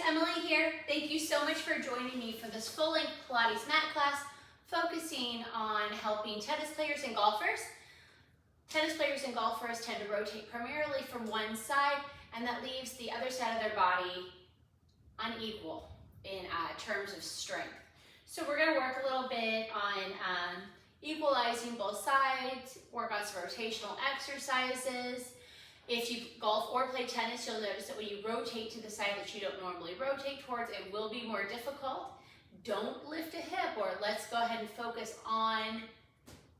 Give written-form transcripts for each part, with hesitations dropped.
Emily here. Thank you so much for joining me for this full-length Pilates mat class focusing on helping tennis players and golfers. Tennis players and golfers tend to rotate primarily from one side, and that leaves the other side of their body unequal in terms of strength. So we're going to work a little bit on equalizing both sides, work on some rotational exercises. If you golf or play tennis, you'll notice that when you rotate to the side that you don't normally rotate towards, it will be more difficult. Don't lift a hip, or let's go ahead and focus on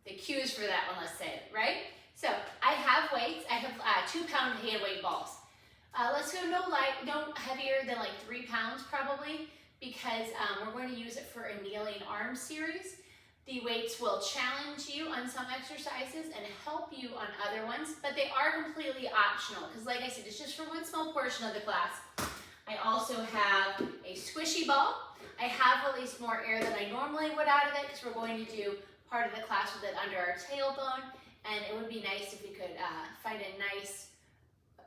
the cues for that one, let's say, right? So I have weights. I have 2-pound hand weight balls. Let's go no heavier than like 3 pounds probably, because we're going to use it for a kneeling arm series. The weights will challenge you on some exercises and help you on other ones, but they are completely optional because, like I said, it's just for one small portion of the class. I also have a squishy ball. I have released more air than I normally would out of it because we're going to do part of the class with it under our tailbone, and it would be nice if we could find a nice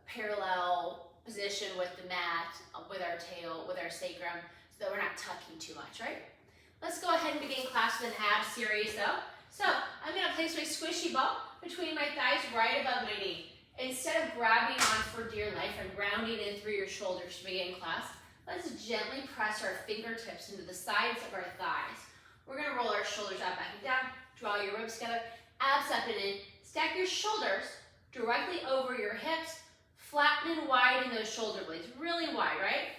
parallel position with the mat, with our tail, with our sacrum, so that we're not tucking too much, right? Let's go ahead and begin class with an ab series though. So I'm going to place my squishy ball between my thighs right above my knee. Instead of grabbing on for dear life and grounding in through your shoulders to begin class, let's gently press our fingertips into the sides of our thighs. We're going to roll our shoulders out, back and down, draw your ribs together, abs up and in, stack your shoulders directly over your hips, flatten and widen those shoulder blades, really wide, right?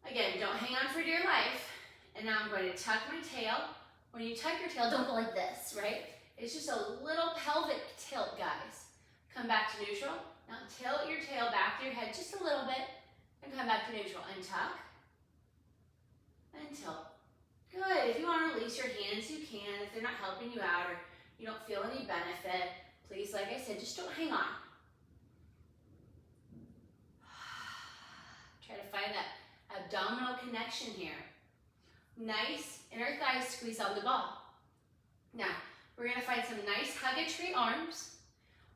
Again, don't hang on for dear life. And now I'm going to tuck my tail. When you tuck your tail, don't go like this, right? It's just a little pelvic tilt, guys. Come back to neutral. Now tilt your tail back to your head just a little bit and come back to neutral. And tuck and tilt. Good. If you want to release your hands, you can. If they're not helping you out or you don't feel any benefit, please, like I said, just don't hang on. Try to find that abdominal connection here. Nice inner thigh squeeze on the ball. Now, we're going to find some nice hug-a-tree arms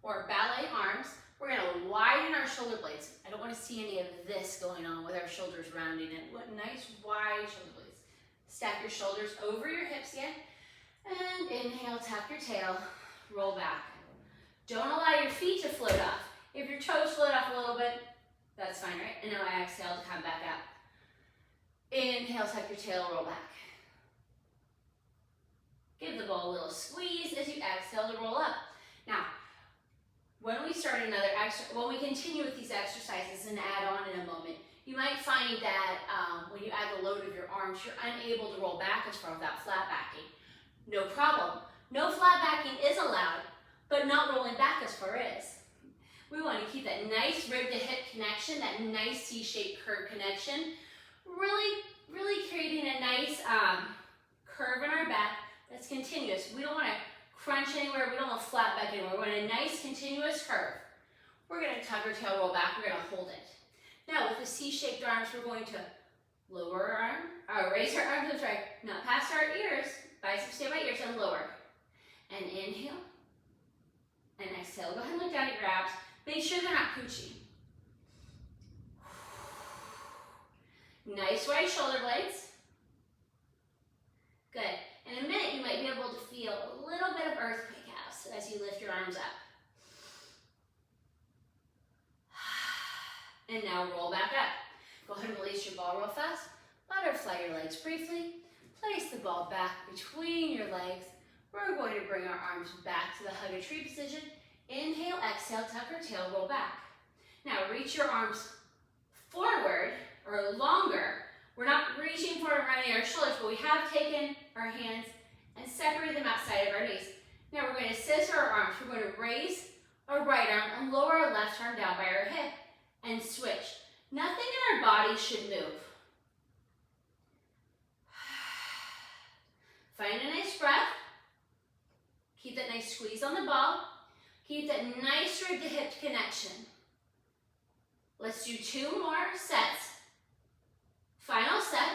or ballet arms. We're going to widen our shoulder blades. I don't want to see any of this going on with our shoulders rounding in. What nice wide shoulder blades. Stack your shoulders over your hips again. And inhale, tap your tail, roll back. Don't allow your feet to float off. If your toes float off a little bit, that's fine, right? And now I exhale to come back out. Inhale, tuck your tail, roll back. Give the ball a little squeeze as you exhale to roll up. Now, when we continue with these exercises and add on in a moment, you might find that when you add the load of your arms, you're unable to roll back as far without flat backing. No problem. No flat backing is allowed, but not rolling back as far is. We want to keep that nice rib to hip connection, that nice C-shaped curve connection. Really creating a nice curve in our back that's continuous. We don't want to crunch anywhere. We don't want to flat back anywhere. We want a nice continuous curve. We're going to tuck our tail, roll back. We're going to hold it. Now with the C-shaped arms, we're going to lower our arm, raise our arms, not past our ears, biceps stay by ears, and lower. And inhale, and exhale. Go ahead and look down at your abs. Make sure they're not poochie. Nice wide shoulder blades. Good. In a minute, you might be able to feel a little bit of earthquake as you lift your arms up. And now roll back up. Go ahead and release your ball real fast. Butterfly your legs briefly. Place the ball back between your legs. We're going to bring our arms back to the hug-a-tree position. Inhale, exhale, tuck our tail, roll back. Now reach your arms forward or longer. We're not reaching forward and running our shoulders, but we have taken our hands and separated them outside of our knees. Now we're going to scissor our arms. We're going to raise our right arm and lower our left arm down by our hip and switch. Nothing in our body should move. Find a nice breath. Keep that nice squeeze on the ball. Keep that nice rib to hip connection. Let's do 2 more sets. Final set.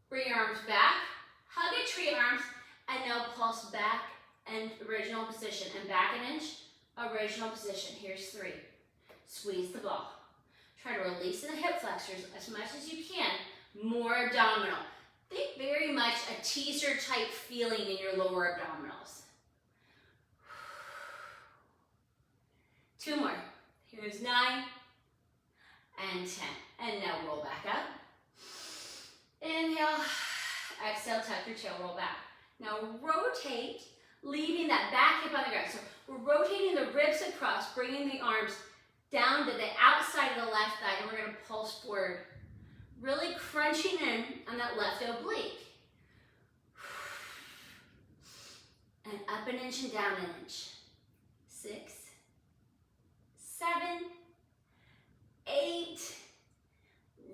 Bring your arms back, hug a tree arms, and now pulse back and original position. And back an inch, original position. Here's 3. Squeeze the ball. Try to releasing the hip flexors as much as you can. More abdominal. Think very much a teaser type feeling in your lower abdominals. 2 more. Here's 9 and 10. And now roll back up. Inhale, exhale, tuck your tail, roll back. Now rotate, leaving that back hip on the ground. So we're rotating the ribs across, bringing the arms down to the outside of the left thigh, and we're going to pulse forward. Really crunching in on that left oblique. And up an inch and down an inch. 6, 7, 8,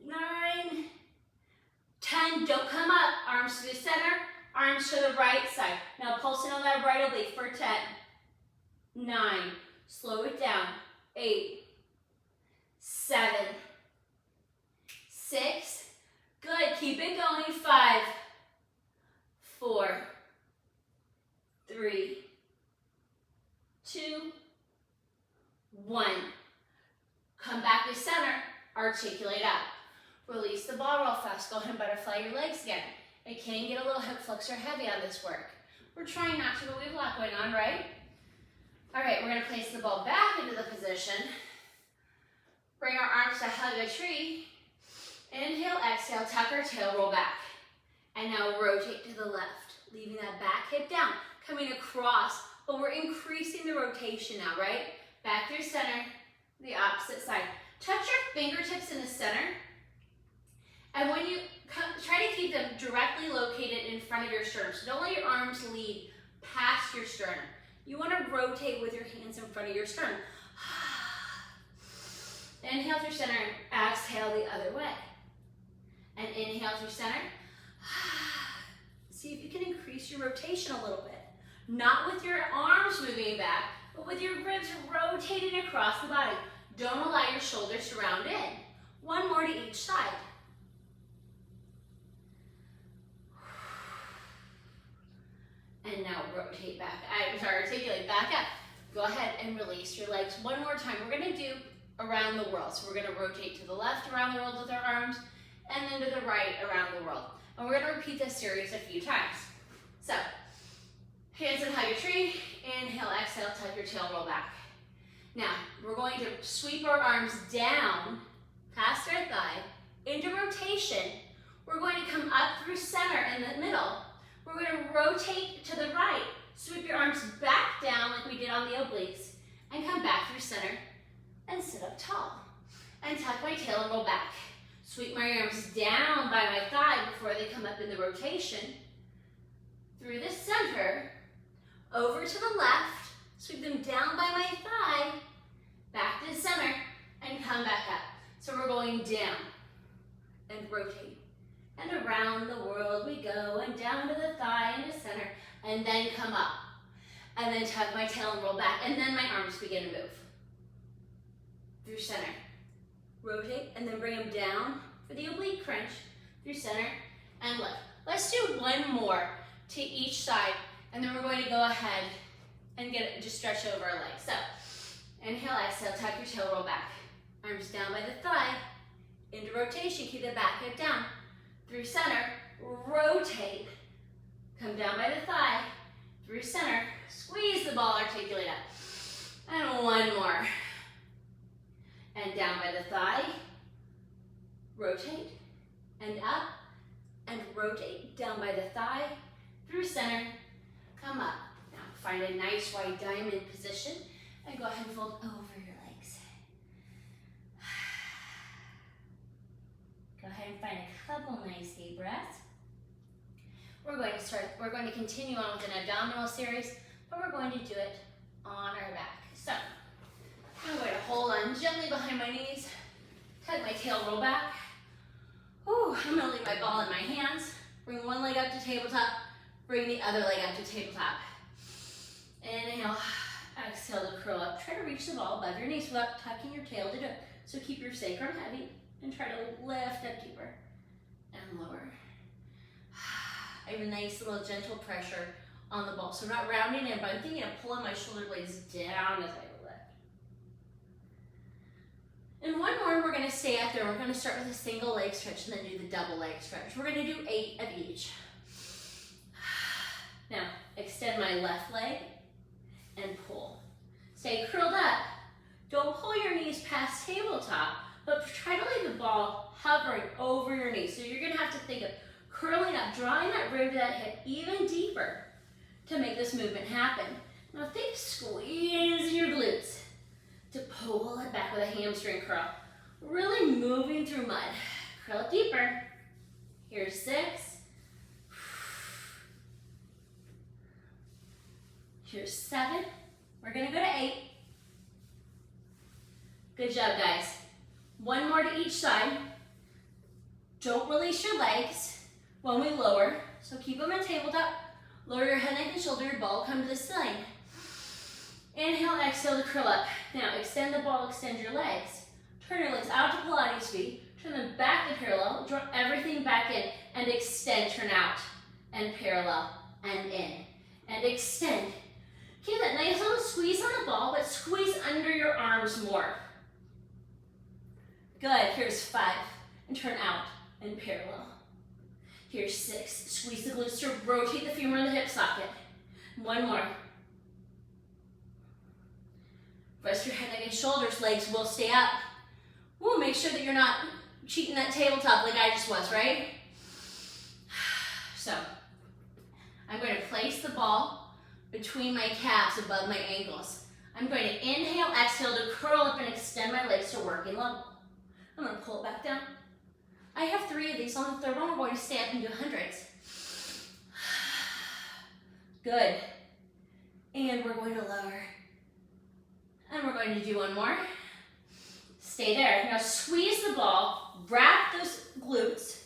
9, 10. Don't come up. Arms to the center, arms to the right side. Now pulsing on that right oblique for 10, 9. Slow it down. 8, 7, 6. Good. Keep it going. 5, 4, 3, 2, 1. Come back to center. Articulate up. Release the ball real fast. Go ahead and butterfly your legs again. It can get a little hip flexor heavy on this work. We're trying not to, but we have a lot going on, right? All right, we're going to place the ball back into the position. Bring our arms to hug a tree. Inhale, exhale, tuck our tail, roll back. And now rotate to the left, leaving that back hip down, coming across, but we're increasing the rotation now, right? Back through center, the opposite side. Touch your fingertips in the center. And when you try to keep them directly located in front of your sternum. So don't let your arms lead past your sternum. You want to rotate with your hands in front of your sternum. Inhale through center and exhale the other way. And inhale through center. See if you can increase your rotation a little bit. Not with your arms moving back, but with your ribs rotating across the body. Don't allow your shoulders to round in. 1 more to each side. And now rotate back. Articulate back up. Go ahead and release your legs 1 more time. We're going to do around the world. So we're going to rotate to the left around the world with our arms, and then to the right around the world. And we're going to repeat this series a few times. So, hands and hug a tree. Inhale, exhale, tuck your tail, roll back. Now, we're going to sweep our arms down past our thigh into rotation. We're going to come up through center in the middle. We're going to rotate to the right. Sweep your arms back down like we did on the obliques, and come back through center and sit up tall. And tuck my tail and roll back. Sweep my arms down by my thigh before they come up in the rotation. Through the center, over to the left, sweep them down by my thigh, back to the center, and come back up. So we're going down and rotate. And around the world we go, and down to the thigh and to center, and then come up. And then tuck my tail and roll back, and then my arms begin to move. Through center. Rotate, and then bring them down for the oblique crunch. Through center, and lift. Let's do 1 more to each side, and then we're going to go ahead and just stretch over our legs. So, inhale, exhale, tuck your tail, roll back. Arms down by the thigh, into rotation, keep the back hip down. Through center, rotate, come down by the thigh, through center, squeeze the ball, articulate up. And 1 more. And down by the thigh, rotate, and up, and rotate, down by the thigh, through center, come up. Now find a nice wide diamond position, and go ahead and fold over your legs. Go ahead and find a couple nice deep breaths. We're going to continue on with an abdominal series, but we're going to do it on our back. So, I'm going to hold on gently behind my knees, tuck my tail, roll back. Whew, I'm going to leave my ball in my hands, bring one leg up to tabletop, bring the other leg up to tabletop. Inhale, exhale to curl up. Try to reach the ball above your knees without tucking your tail to do it. So keep your sacrum heavy and try to lift up deeper and lower. I have a nice little gentle pressure on the ball. So I'm not rounding in, but I'm thinking of pulling my shoulder blades down as I lift. And one more, we're gonna stay up there. We're gonna start with a single leg stretch and then do the double leg stretch. We're gonna do 8 of each. Now, extend my left leg and pull. Stay curled up. Don't pull your knees past tabletop, but try to leave the ball hovering over your knees. So you're gonna have to think of curling up, drawing that rib to that hip even deeper to make this movement happen. Now think squeeze your glutes to pull it back with a hamstring curl. Really moving through mud. Curl it deeper. Here's 6. Here's 7. We're gonna go to 8. Good job, guys. One more to each side. Don't release your legs when we lower. So keep them on tabletop. Lower your head, neck, and shoulder. Your ball come to the ceiling. Inhale, exhale to curl up. Now extend the ball, extend your legs. Turn your legs out to Pilates feet. Turn them back to parallel. Draw everything back in and extend. Turn out and parallel and in and extend. Keep that nice little squeeze on the ball, but squeeze under your arms more. Good. Here's 5 and turn out and parallel. Here's 6. Squeeze the glutes to rotate the femur in the hip socket. One more. Rest your head, neck, and shoulders. Legs will stay up. Ooh, make sure that you're not cheating that tabletop like I just was, right? So, I'm going to place the ball between my calves above my ankles. I'm going to inhale, exhale to curl up and extend my legs to working level. I'm going to pull it back down. I have 3 of these. On the third one, we're going to stay up and do hundreds. Good. And we're going to lower. And we're going to do one more. Stay there. Now squeeze the ball, wrap those glutes,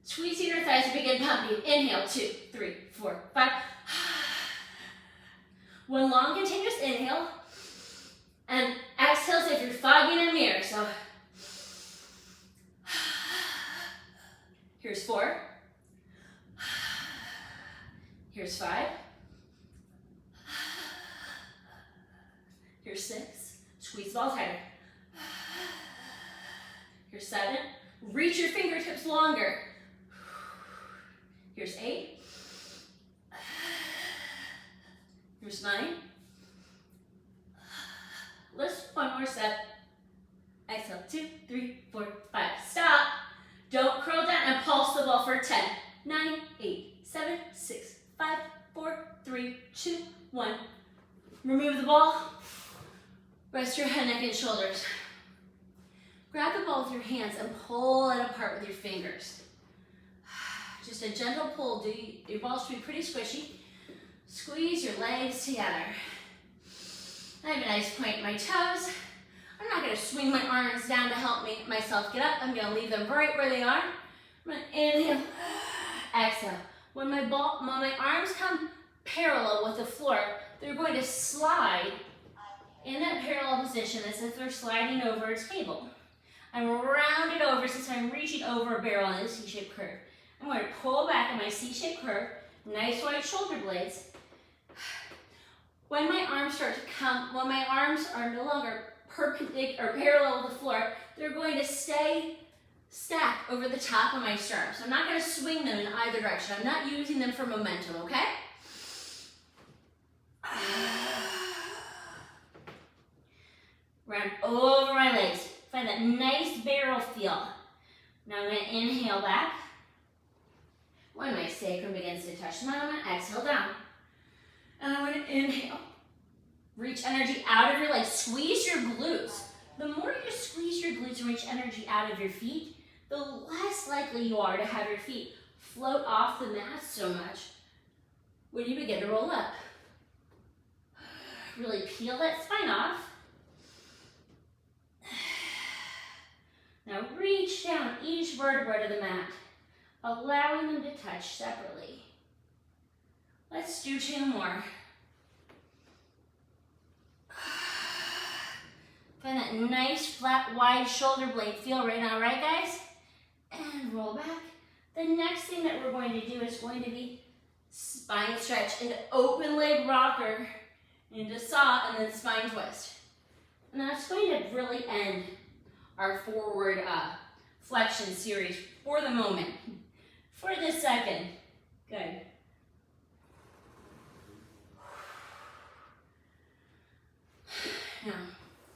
squeeze your inner thighs to begin pumping. Inhale, 2, 3, 4, 5. One long continuous inhale. And exhale as if you're fogging a mirror. So here's 4. Here's 5. Here's 6. Squeeze the ball tighter. Here's 7. Reach your fingertips longer. Here's 8. Here's 9. Let's do one more set. Exhale. 2, 3, 4, 5. Stop. Don't curl down and pulse the ball for 10. 9, 8, 7, 6, 5, 4, 3, 2, 1. Remove the ball. Rest your head, neck, and shoulders. Grab the ball with your hands and pull it apart with your fingers. Just a gentle pull. Your ball should be pretty squishy. Squeeze your legs together. I have a nice point in my toes. I'm not going to swing my arms down to help myself get up. I'm going to leave them right where they are. I'm going to inhale, exhale. When my arms come parallel with the floor, they're going to slide in that parallel position as if they're sliding over a table. I'm rounded over since I'm reaching over a barrel in a C-shaped curve. I'm going to pull back in my C-shaped curve, nice wide shoulder blades. When my arms are no longer perpendicular or parallel with the floor, they're going to stay stacked over the top of my sternum. So I'm not going to swing them in either direction. I'm not using them for momentum, okay? Round over my legs. Find that nice barrel feel. Now I'm going to inhale back. When my sacrum begins to touch the mat, I'm going to exhale down. And I'm going to inhale. Reach energy out of your legs. Squeeze your glutes. The more you squeeze your glutes and reach energy out of your feet, the less likely you are to have your feet float off the mat so much when you begin to roll up. Really peel that spine off. Now reach down each vertebra to the mat, allowing them to touch separately. Let's do 2 more. Find that nice, flat, wide shoulder blade feel right now, right guys? And roll back. The next thing that we're going to do is going to be spine stretch into open leg rocker, into saw, and then spine twist. And that's going to really end our forward flexion series for the moment, for this second. Good. Now,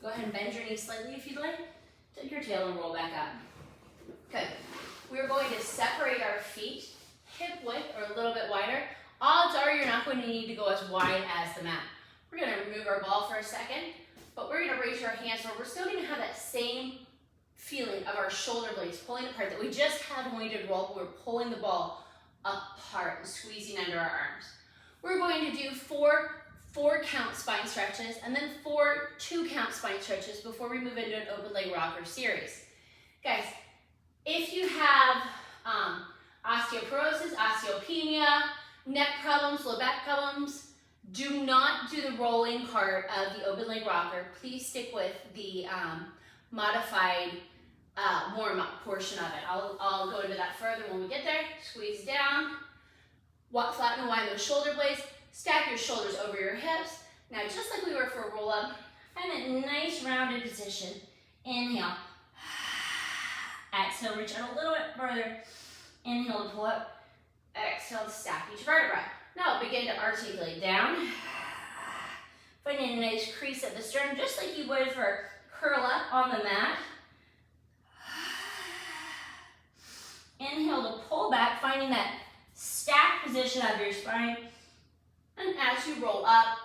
go ahead and bend your knees slightly if you'd like. Tuck your tail and roll back up. Good. We're going to separate our feet, hip width or a little bit wider. Odds are you're not going to need to go as wide as the mat. We're going to remove our ball for a second, but we're going to raise our hands where we're still going to have that same feeling of our shoulder blades pulling apart that we just had when we did roll. We're pulling the ball apart and squeezing under our arms. We're going to do four count spine stretches and then 4 2-count spine stretches before we move into an open leg rocker series. Guys, if you have osteoporosis, osteopenia, neck problems, low back problems, do not do the rolling part of the open leg rocker. Please stick with the modified warm-up portion of it. I'll go into that further when we get there. Squeeze down, flatten and wind those shoulder blades, stack your shoulders over your hips. Now, just like we were for a roll-up, find that nice rounded position. Inhale. Exhale, reach out a little bit further. Inhale to pull up. Exhale to stack each vertebra. Now begin to articulate down. Finding a nice crease at the sternum, just like you would for curl up on the mat. Inhale to pull back, finding that stacked position of your spine. And as you roll up,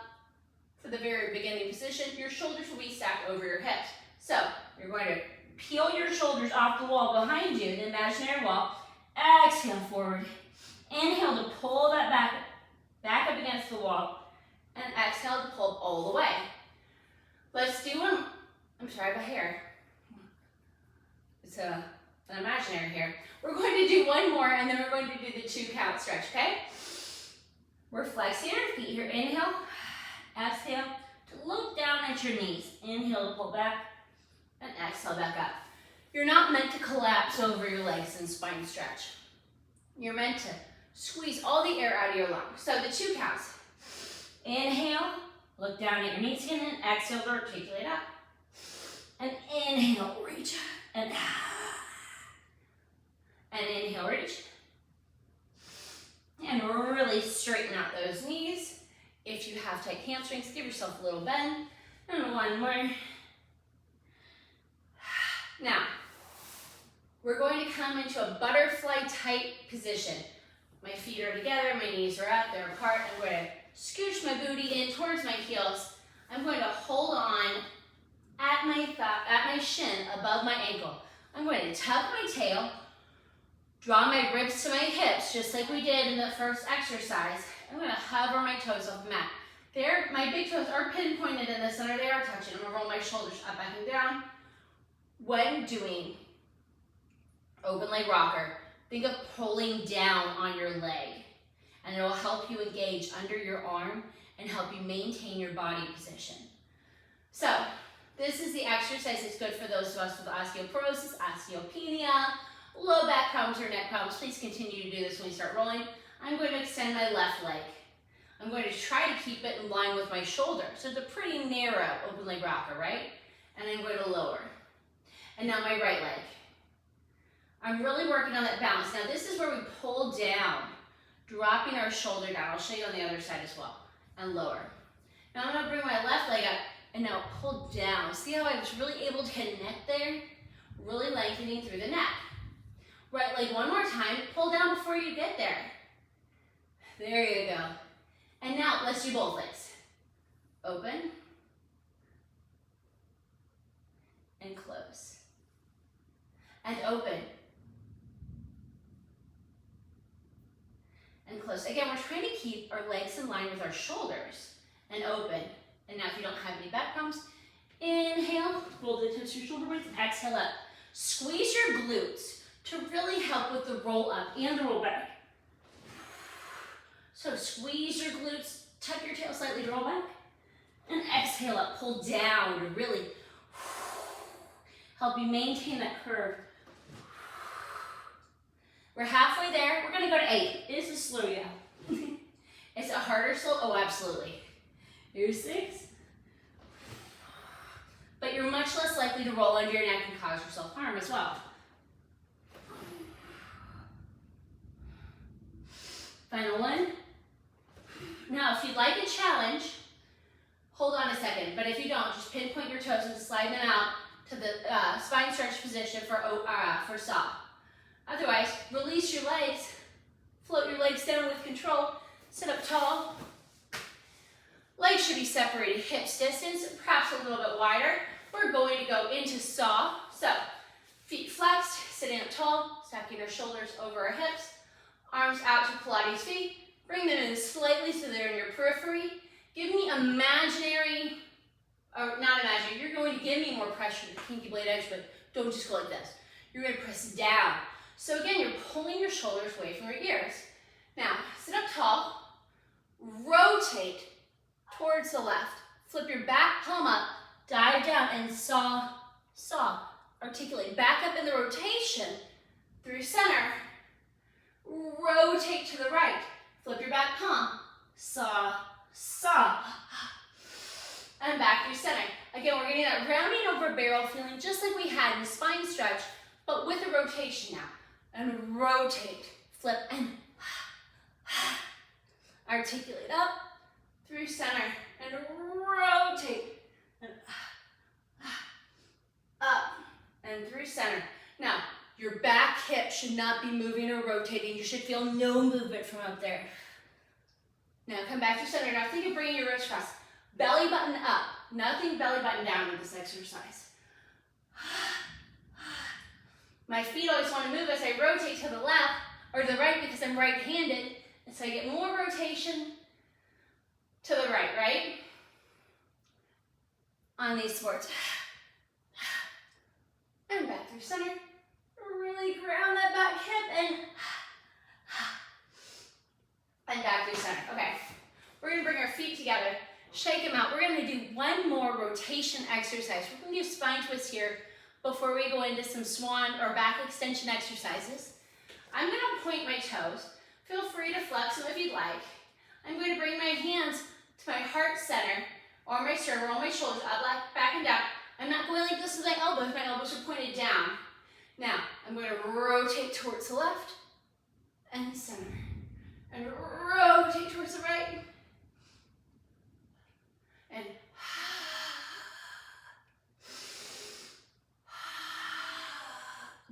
for the very beginning position, your shoulders will be stacked over your hips. So you're going to peel your shoulders off the wall behind you, the imaginary wall. Exhale forward. Inhale to pull that back up against the wall. And exhale to pull all the way. Let's do one. I'm sorry, I have a hair. It's an imaginary hair. We're going to do one more and then we're going to do the 2-count stretch, okay? We're flexing our feet here. Inhale, exhale to look down at your knees. Inhale to pull back and exhale back up. You're not meant to collapse over your legs in spine stretch. You're meant to squeeze all the air out of your lungs. So the 2 counts. Inhale, look down at your knees again, and exhale to articulate up. And inhale, reach, and inhale, reach. And really straighten out those knees. If you have tight hamstrings, give yourself a little bend. And one more. Now, we're going to come into a butterfly type position. My feet are together, my knees are up, they're apart. I'm going to scooch my booty in towards my heels. I'm going to hold on at my shin above my ankle. I'm going to tuck my tail, draw my ribs to my hips, just like we did in the first exercise. I'm going to hover my toes off the mat. There, my big toes are pinpointed in the center. They are touching. I'm going to roll my shoulders up, back, and down. When doing open leg rocker, think of pulling down on your leg, and it will help you engage under your arm and help you maintain your body position. So, this is the exercise that's good for those of us with osteoporosis, osteopenia, low back problems or neck problems. Please continue to do this when we start rolling. I'm going to extend my left leg. I'm going to try to keep it in line with my shoulder. So it's a pretty narrow open leg rocker, right? And I'm going to lower. And now my right leg. I'm really working on that balance. Now this is where we pull down, dropping our shoulder down. I'll show you on the other side as well. And lower. Now I'm going to bring my left leg up and now pull down. See how I was really able to connect there? Really lengthening through the neck. Right leg one more time. Pull down before you get there. There you go. And now let's do both legs. Open. And close. And open. And close. Again, we're trying to keep our legs in line with our shoulders. And open. And now if you don't have any back problems, inhale, roll the tips of your shoulder blades, and exhale up. Squeeze your glutes to really help with the roll up and the roll back. So squeeze your glutes, tuck your tail slightly, roll back, and exhale up, pull down to really help you maintain that curve. We're halfway there. We're going to go to 8. It is a slow down. Is it harder slow? Oh, absolutely. Here's 6. but you're much less likely to roll under your neck and cause yourself harm as well. Final one. Now, if you'd like a challenge, hold on a second, but if you don't, just pinpoint your toes and slide them out to the spine stretch position for saw. Otherwise, release your legs, float your legs down with control, sit up tall. Legs should be separated hips distance, perhaps a little bit wider. We're going to go into saw. So, feet flexed, sitting up tall, stacking our shoulders over our hips, arms out to Pilates feet. Bring them in slightly so they're in your periphery. Give me imaginary, or not imaginary, you're going to give me more pressure to the pinky blade edge, but don't just go like this. You're going to press down. So again, you're pulling your shoulders away from your ears. Now, sit up tall, rotate towards the left, flip your back palm up, dive down, and saw, saw. Articulate back up in the rotation through center, rotate to the right, flip your back palm, saw, saw, and back through center. Again, we're getting that rounding over barrel feeling just like we had in the spine stretch, but with a rotation now. And rotate, flip, and articulate up through center, and rotate, and up, and through center. Now, your back hip should not be moving or rotating. You should feel no movement from up there. Now come back to center. Now think of bringing your wrist across. Belly button up. Nothing belly button down with this exercise. My feet always want to move as I rotate to the left or to the right because I'm right-handed. And so I get more rotation to the right, right? On these sports. And back through center. Really ground that back hip and back through center. Okay, we're gonna bring our feet together, shake them out. We're gonna do one more rotation exercise. We're gonna do spine twists here before we go into some swan or back extension exercises. I'm gonna point my toes. Feel free to flex them if you'd like. I'm going to bring my hands to my heart center or my sternum or my shoulders, up, back and down. I'm not going like this with my elbows. My elbows are pointed down. Now, I'm going to rotate towards the left and center. And rotate towards the right. And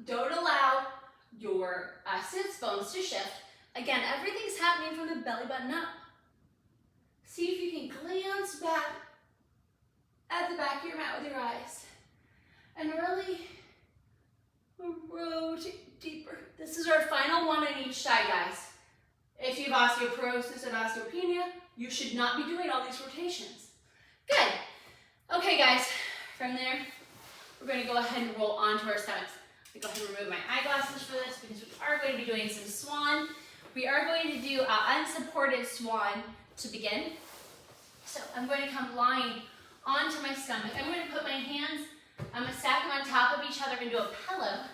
don't allow your sits bones to shift. Again, everything's happening from the belly button up. See if you can glance back at the back of your mat with your eyes. And really rotate deeper. This is our final one on each side, guys. If you have osteoporosis and osteopenia, you should not be doing all these rotations. Good. Okay, guys, from there, we're going to go ahead and roll onto our stomachs. I'm going to go ahead and remove my eyeglasses for this because we are going to be doing some swan. We are going to do an unsupported swan to begin. So I'm going to come lying onto my stomach. I'm going to put my hands, I'm going to stack them on top of each other into a pillow.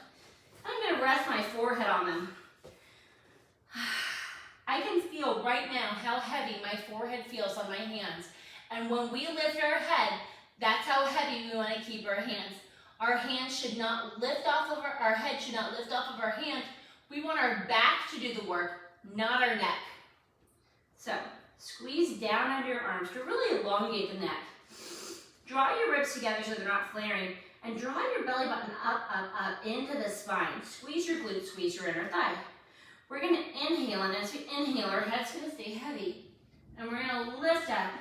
I'm going to rest my forehead on them. I can feel right now how heavy my forehead feels on my hands. And when we lift our head, that's how heavy we want to keep our hands. Our hands should not lift off of our head should not lift off of our hands. We want our back to do the work, not our neck. So, squeeze down under your arms to really elongate the neck. Draw your ribs together so they're not flaring, and draw your belly button up, up, up into the spine. Squeeze your glutes, squeeze your inner thigh. We're going to inhale, and as we inhale, our head's going to stay heavy. And we're going to lift up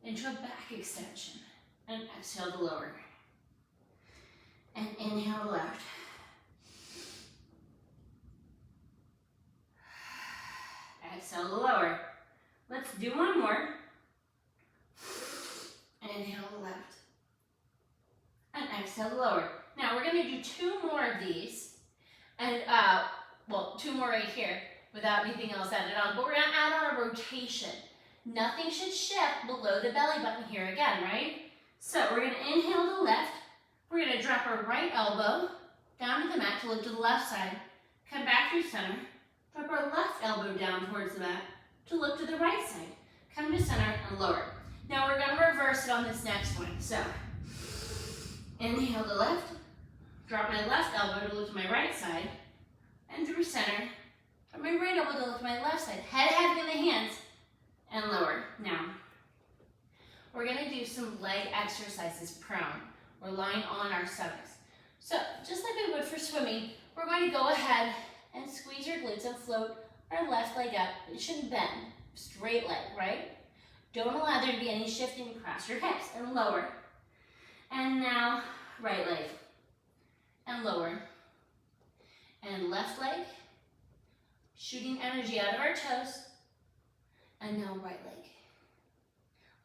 into a back extension. And exhale to lower. And inhale to left. Exhale to lower. Let's do one more. Inhale to left. And exhale to lower. Now we're going to do two more of these. And, well, two more right here without anything else added on. But we're going to add on a rotation. Nothing should shift below the belly button here again, right? So we're going to inhale to left. We're going to drop our right elbow down to the mat to look to the left side. Come back through center. Drop our left elbow down towards the mat to look to the right side. Come to center and lower. Now we're going to reverse it on this next one. So Inhale to lift. Drop my left elbow to lift my right side. And through center. Drop my right elbow to lift my left side. Head heavy in the hands. And lower. Now, we're going to do some leg exercises prone. We're lying on our stomachs. So, just like we would for swimming, we're going to go ahead and squeeze your glutes and float our left leg up. It shouldn't bend. Straight leg, right? Don't allow there to be any shifting across your hips. And lower. And now, right leg. And lower. And left leg. Shooting energy out of our toes. And now right leg.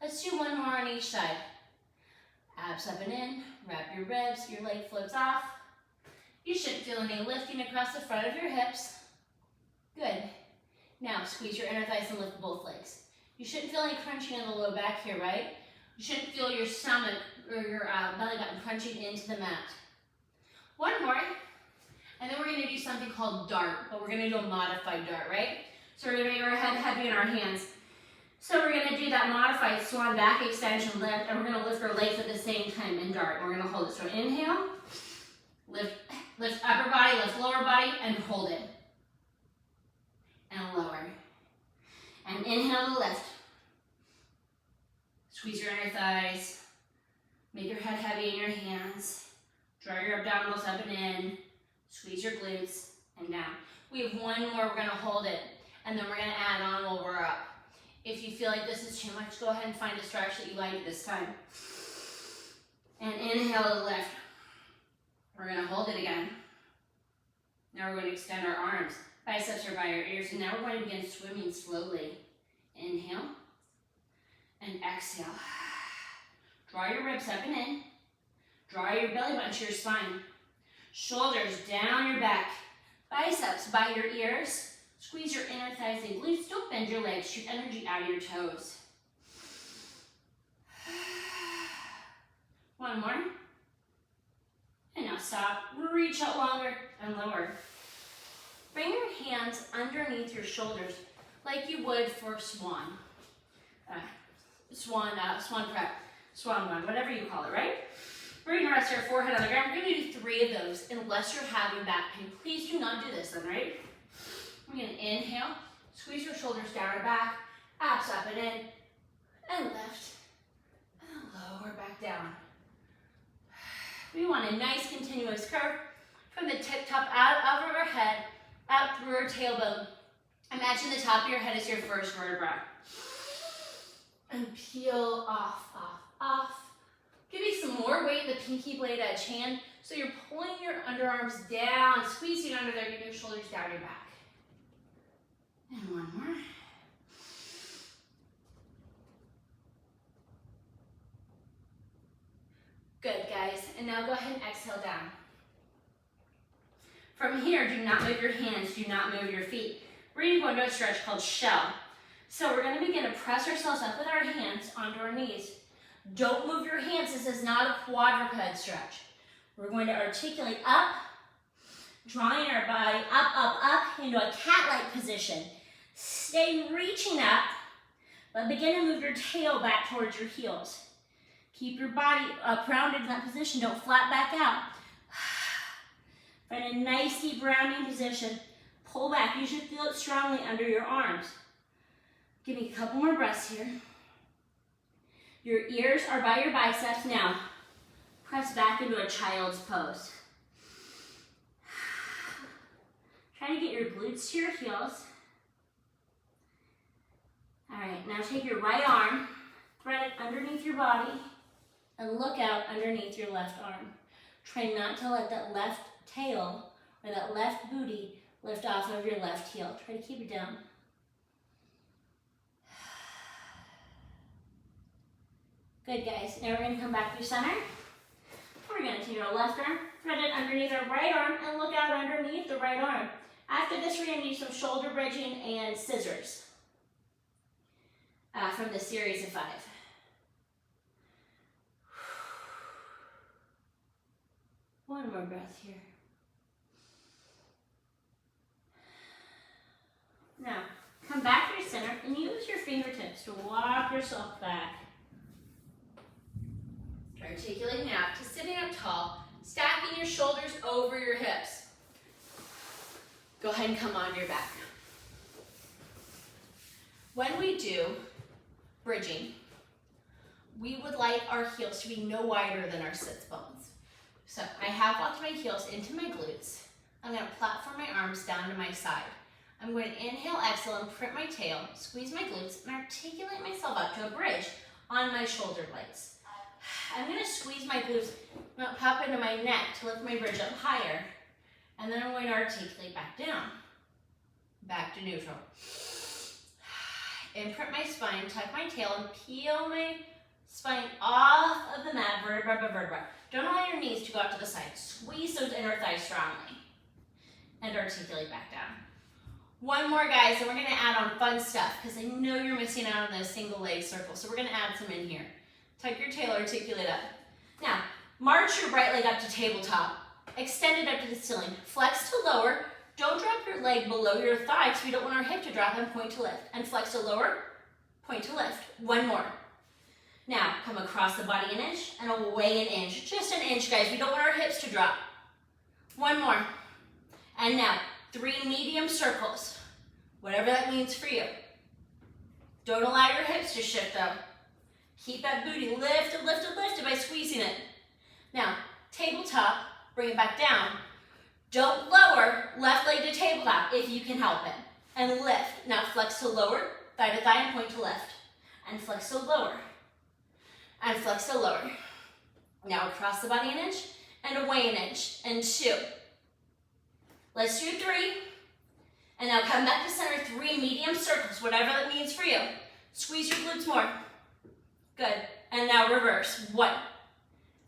Let's do one more on each side. Abs up and in. Wrap your ribs. Your leg floats off. You shouldn't feel any lifting across the front of your hips. Good. Now squeeze your inner thighs and lift both legs. You shouldn't feel any crunching in the low back here, right? You shouldn't feel your stomach or your belly button crunching into the mat. One more. And then we're going to do something called dart, but we're going to do a modified dart, right? So we're going to make our head heavy in our hands. So we're going to do that modified swan back extension lift, and we're going to lift our legs at the same time in dart. We're going to hold it. So inhale, lift upper body, lift lower body, and hold it. And lower. And inhale to lift. Squeeze your inner thighs. Make your head heavy in your hands. Draw your abdominals up and in. Squeeze your glutes and down. We have one more, we're going to hold it. And then we're going to add on while we're up. If you feel like this is too much, go ahead and find a stretch that you like this time. And inhale to lift. We're going to hold it again. Now we're going to extend our arms. Biceps are by our ears. And now we're going to begin swimming slowly. Inhale. And exhale. Draw your ribs up and in. Draw your belly button to your spine. Shoulders down your back. Biceps by your ears. Squeeze your inner thighs and glutes. Don't bend your legs. Shoot energy out of your toes. One more. And now stop. Reach out longer and lower. Bring your hands underneath your shoulders like you would for swan. Swan prep, swan run, whatever you call it, right? We're going to rest your forehead on the ground. We're going to do 3 of those unless you're having back pain. Please do not do this then, right? We're going to inhale, squeeze your shoulders down our back, abs up and in, and lift, and lower back down. We want a nice continuous curve from the tip top out of our head, out through our tailbone. Imagine the top of your head is your first vertebra. And peel off, off, off. Give me some more weight in the pinky blade edge hand. So you're pulling your underarms down, squeezing under there, getting your shoulders down your back. And one more. Good, guys. And now go ahead and exhale down. From here, do not move your hands, do not move your feet. We're going to go into a stretch called shell. So we're going to begin to press ourselves up with our hands onto our knees. Don't move your hands. This is not a quadruped stretch. We're going to articulate up, drawing our body up, up, up into a cat-like position. Stay reaching up, but begin to move your tail back towards your heels. Keep your body rounded in that position. Don't flat back out. Find a nice deep rounding position. Pull back. You should feel it strongly under your arms. Give me a couple more breaths here. Your ears are by your biceps. Now, press back into a child's pose. Try to get your glutes to your heels. All right, now take your right arm, thread it underneath your body, and look out underneath your left arm. Try not to let that left tail or that left booty lift off of your left heel. Try to keep it down. Good, guys. Now we're going to come back through center. We're going to take our left arm, thread it underneath our right arm, and look out underneath the right arm. After this, we're going to do some shoulder bridging and scissors from the series of 5. One more breath here. Now, come back through center and use your fingertips to walk yourself back. Articulating out to sitting up tall. your shoulders over your hips. Go ahead and come onto your back. When we do bridging, we would like our heels to be no wider than our sits bones. So I have walked my heels into my glutes. I'm going to platform my arms down to my side. I'm going to inhale, exhale, and print my tail, squeeze my glutes, and articulate myself up to a bridge on my shoulder blades. I'm going to squeeze my glutes, pop into my neck to lift my bridge up higher, and then I'm going to articulate back down, back to neutral. Imprint my spine, tuck my tail, and peel my spine off of the mat, vertebra by vertebra. Don't allow your knees to go out to the side. Squeeze those inner thighs strongly, and articulate back down. One more, guys, and we're going to add on fun stuff because I know you're missing out on those single leg circles, so we're going to add some in here. Tuck your tail, articulate up. Now, march your right leg up to tabletop. Extend it up to the ceiling. Flex to lower. Don't drop your leg below your thigh because we don't want our hip to drop, and point to lift. And flex to lower, point to lift. One more. Now, come across the body an inch and away an inch. Just an inch, guys. We don't want our hips to drop. One more. And now, 3 medium circles. Whatever that means for you. Don't allow your hips to shift though. Keep that booty lifted, lifted, lifted by squeezing it. Now, tabletop, bring it back down. Don't lower left leg to tabletop if you can help it. And lift. Now flex to lower, thigh to thigh, and point to lift. And flex to lower. And flex to lower. Now across the body an inch, and away an inch, and 2. Let's do 3. And now come back to center, 3 medium circles, whatever that means for you. Squeeze your glutes more. Good. And now reverse. 1.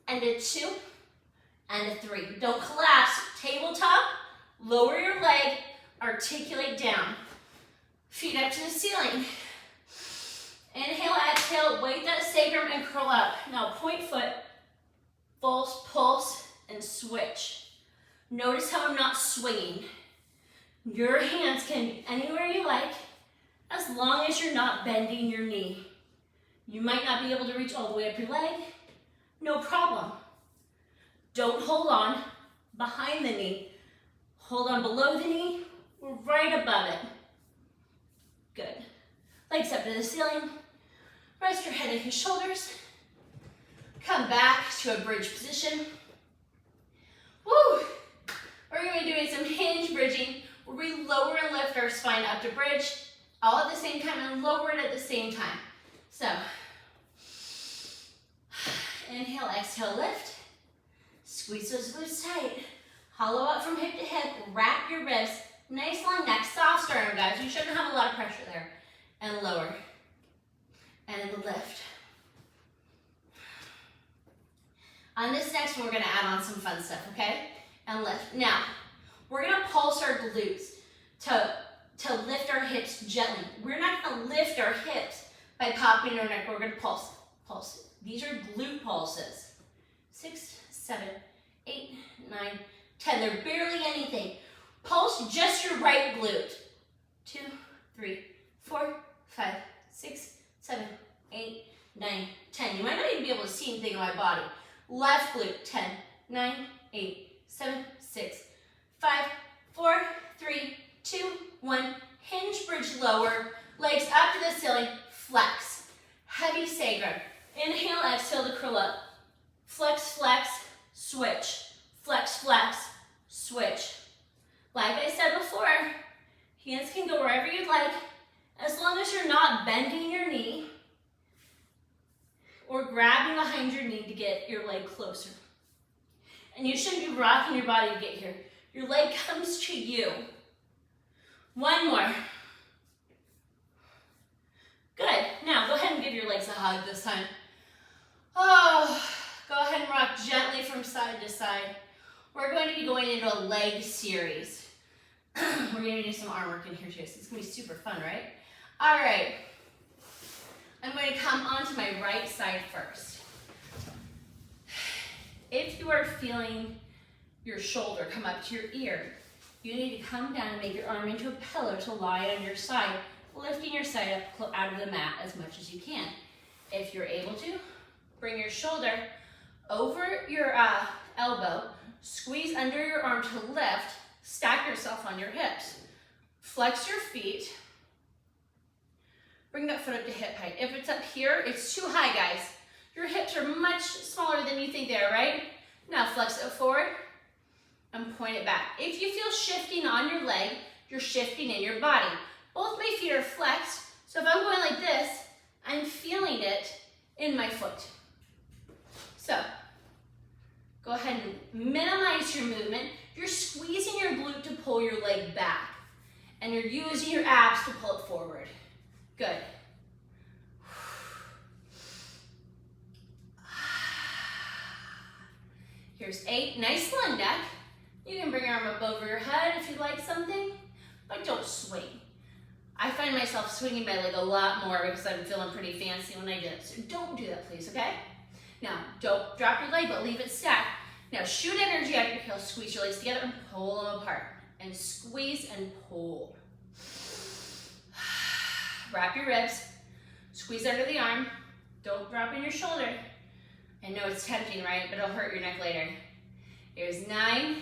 And a 2. And a 3. Don't collapse. Tabletop, lower your leg, articulate down. Feet up to the ceiling. Inhale, exhale, weight that sacrum and curl up. Now point foot, pulse, and switch. Notice how I'm not swinging. Your hands can be anywhere you like, as long as you're not bending your knee. You might not be able to reach all the way up your leg. No problem. Don't hold on behind the knee. Hold on below the knee or right above it. Good. Legs up to the ceiling. Rest your head and your shoulders. Come back to a bridge position. Woo! We're going to be doing some hinge bridging where we lower and lift our spine up to bridge all at the same time and lower it at the same time. So, inhale, exhale, lift. Squeeze those glutes tight. Hollow out from hip to hip. Wrap your ribs. Nice long neck. Soft sternum, guys. You shouldn't have a lot of pressure there. And lower. And lift. On this next one, we're going to add on some fun stuff, okay? And lift. Now, we're going to pulse our glutes to lift our hips gently. We're not going to lift our hips by popping our neck. We're going to pulse. Pulse. These are glute pulses. 6, 7, 8, 9, 10. They're barely anything. Pulse just your right glute. 2, 3, 4, 5, 6, 7, 8, 9, 10. You might not even be able to see anything on my body. Left glute. 10, 9, 8, 7, 6, 5, 4, 3, 2, 1. Hinge bridge lower. Legs up to the ceiling. Flex. Heavy sacrum. Inhale, exhale to curl up. Flex, flex, switch. Flex, flex, switch. Like I said before, hands can go wherever you'd like, as long as you're not bending your knee or grabbing behind your knee to get your leg closer. And you shouldn't be rocking your body to get here. Your leg comes to you. One more. Good. Now, go ahead and give your legs a hug this time. Oh, go ahead and rock gently from side to side. We're going to be going into a leg series. We're going to do some arm work in here too, so it's going to be super fun, right? All right. I'm going to come onto my right side first. If you are feeling your shoulder come up to your ear, you need to come down and make your arm into a pillow to lie on your side, lifting your side up out of the mat as much as you can. If you're able to, bring your shoulder over your elbow, squeeze under your arm to lift, stack yourself on your hips. Flex your feet. Bring that foot up to hip height. If it's up here, it's too high, guys. Your hips are much smaller than you think they are, right? Now flex it forward and point it back. If you feel shifting on your leg, you're shifting in your body. Both my feet are flexed, so if I'm going like this, I'm feeling it in my foot. So, go ahead and minimize your movement. You're squeezing your glute to pull your leg back, and you're using your abs to pull it forward. Good. Here's 8, nice long neck. You can bring your arm up over your head if you like something, but don't swing. I find myself swinging my leg a lot more because I'm feeling pretty fancy when I do it, so don't do that, please, okay? Now, don't drop your leg, but leave it stacked. Now, shoot energy out of your heels, squeeze your legs together and pull them apart, and squeeze and pull. Wrap your ribs, squeeze under the arm, don't drop in your shoulder. I know it's tempting, right? But it'll hurt your neck later. Here's 9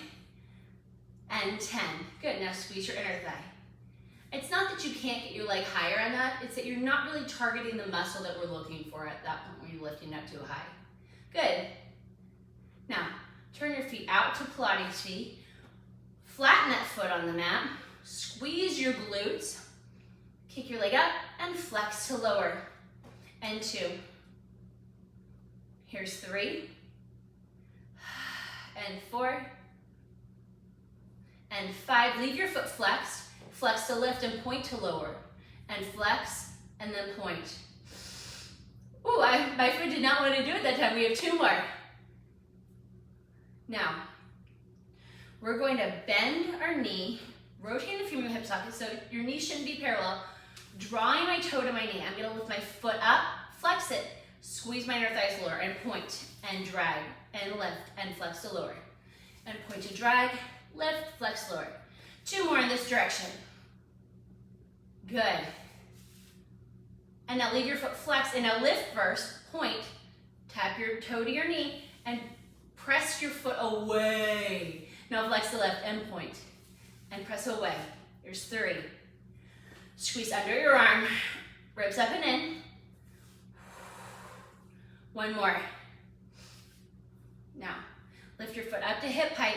and 10. Good, now squeeze your inner thigh. It's not that you can't get your leg higher on that, it's that you're not really targeting the muscle that we're looking for at that point when you're lifting up too high. Good. Now, turn your feet out to Pilates feet. Flatten that foot on the mat. Squeeze your glutes. Kick your leg up and flex to lower. And 2. Here's 3. And 4. And 5. Leave your foot flexed. Flex to lift and point to lower. And flex and then point. Ooh, my foot did not want to do it that time. We have 2 more. Now, we're going to bend our knee, rotating the femur in the hip socket so your knee shouldn't be parallel. Drawing my toe to my knee. I'm going to lift my foot up, flex it, squeeze my inner thighs lower, and point, and drag, and lift, and flex to lower. And point to drag, lift, flex, lower. 2 more in this direction. Good. And now leave your foot flexed, and now lift first, point, tap your toe to your knee, and press your foot away. Now flex the left and point, and press away. Here's 3. Squeeze under your arm, ribs up and in. 1 more. Now, lift your foot up to hip height.